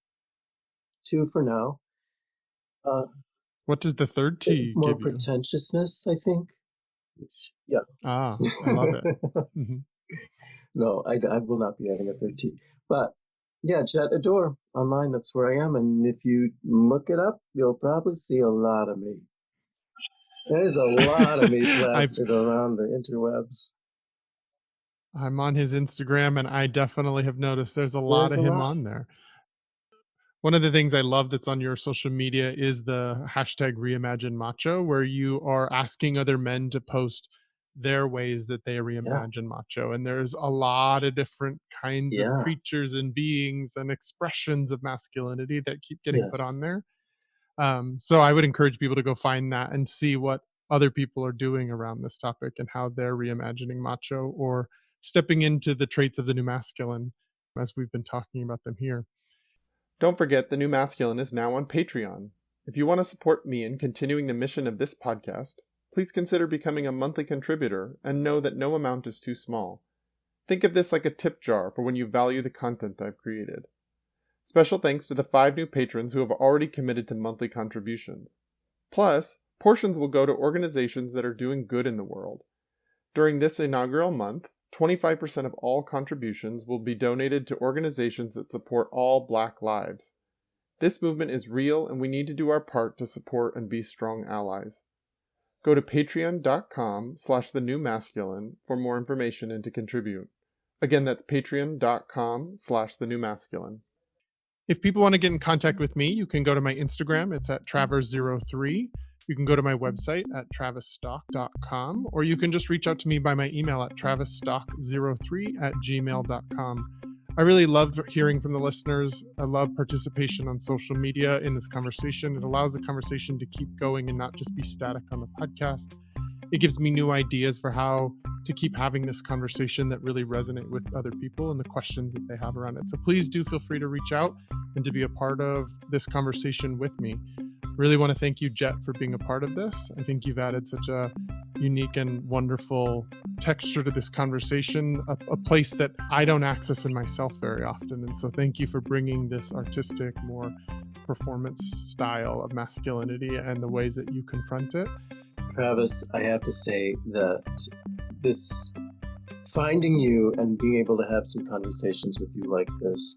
2 for now. What does the third T More give you? pretentiousness, I think. Yeah. Ah, I love it. Mhm. No, I will not be adding a third T. But yeah, Jett Adore online, that's where I am. And if you look it up, you'll probably see a lot of me. There's a lot of me plastered around the interwebs. I'm on his Instagram and I definitely have noticed there's a lot There's of a him lot. on there. One of the things I love that's on your social media is the hashtag reimagine macho, where you are asking other men to post their ways that they Yeah, reimagine macho. And there's a lot of different kinds of yeah, creatures and beings and expressions of masculinity that keep getting put yes. on there. So I would encourage people to go find that and see what other people are doing around this topic and how they're reimagining macho or stepping into the traits of the new masculine as we've been talking about them here. Don't forget, The New Masculine is now on Patreon. If you want to support me in continuing the mission of this podcast, please consider becoming a monthly contributor and know that no amount is too small. Think of this like a tip jar for when you value the content I've created. Special thanks to the 5 new patrons who have already committed to monthly contributions. Plus, portions will go to organizations that are doing good in the world. During this inaugural month, 25% of all contributions will be donated to organizations that support all Black lives. This movement is real and we need to do our part to support and be strong allies. Go to patreon.com/thenewmasculine for more information and to contribute. Again, that's patreon.com/thenewmasculine. If people want to get in contact with me, you can go to my Instagram. It's at Travers03. You can go to my website at travisstock.com, or you can just reach out to me by my email at travisstock03@gmail.com. I really love hearing from the listeners. I love participation on social media in this conversation. It allows the conversation to keep going and not just be static on the podcast. It gives me new ideas for how to keep having this conversation that really resonate with other people and the questions that they have around it. So please do feel free to reach out and to be a part of this conversation with me. Really want to thank you, Jett, for being a part of this. I think you've added such a unique and wonderful texture to this conversation, a place that I don't access in myself very often. And so thank you for bringing this artistic, more performance style of masculinity and the ways that you confront it. Travis, I have to say that this finding you and being able to have some conversations with you like this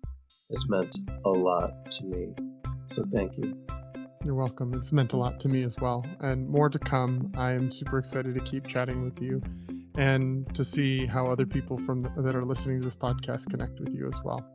has meant a lot to me. So thank you. You're welcome. It's meant a lot to me as well. And more to come. I am super excited to keep chatting with you and to see how other people that are listening to this podcast connect with you as well.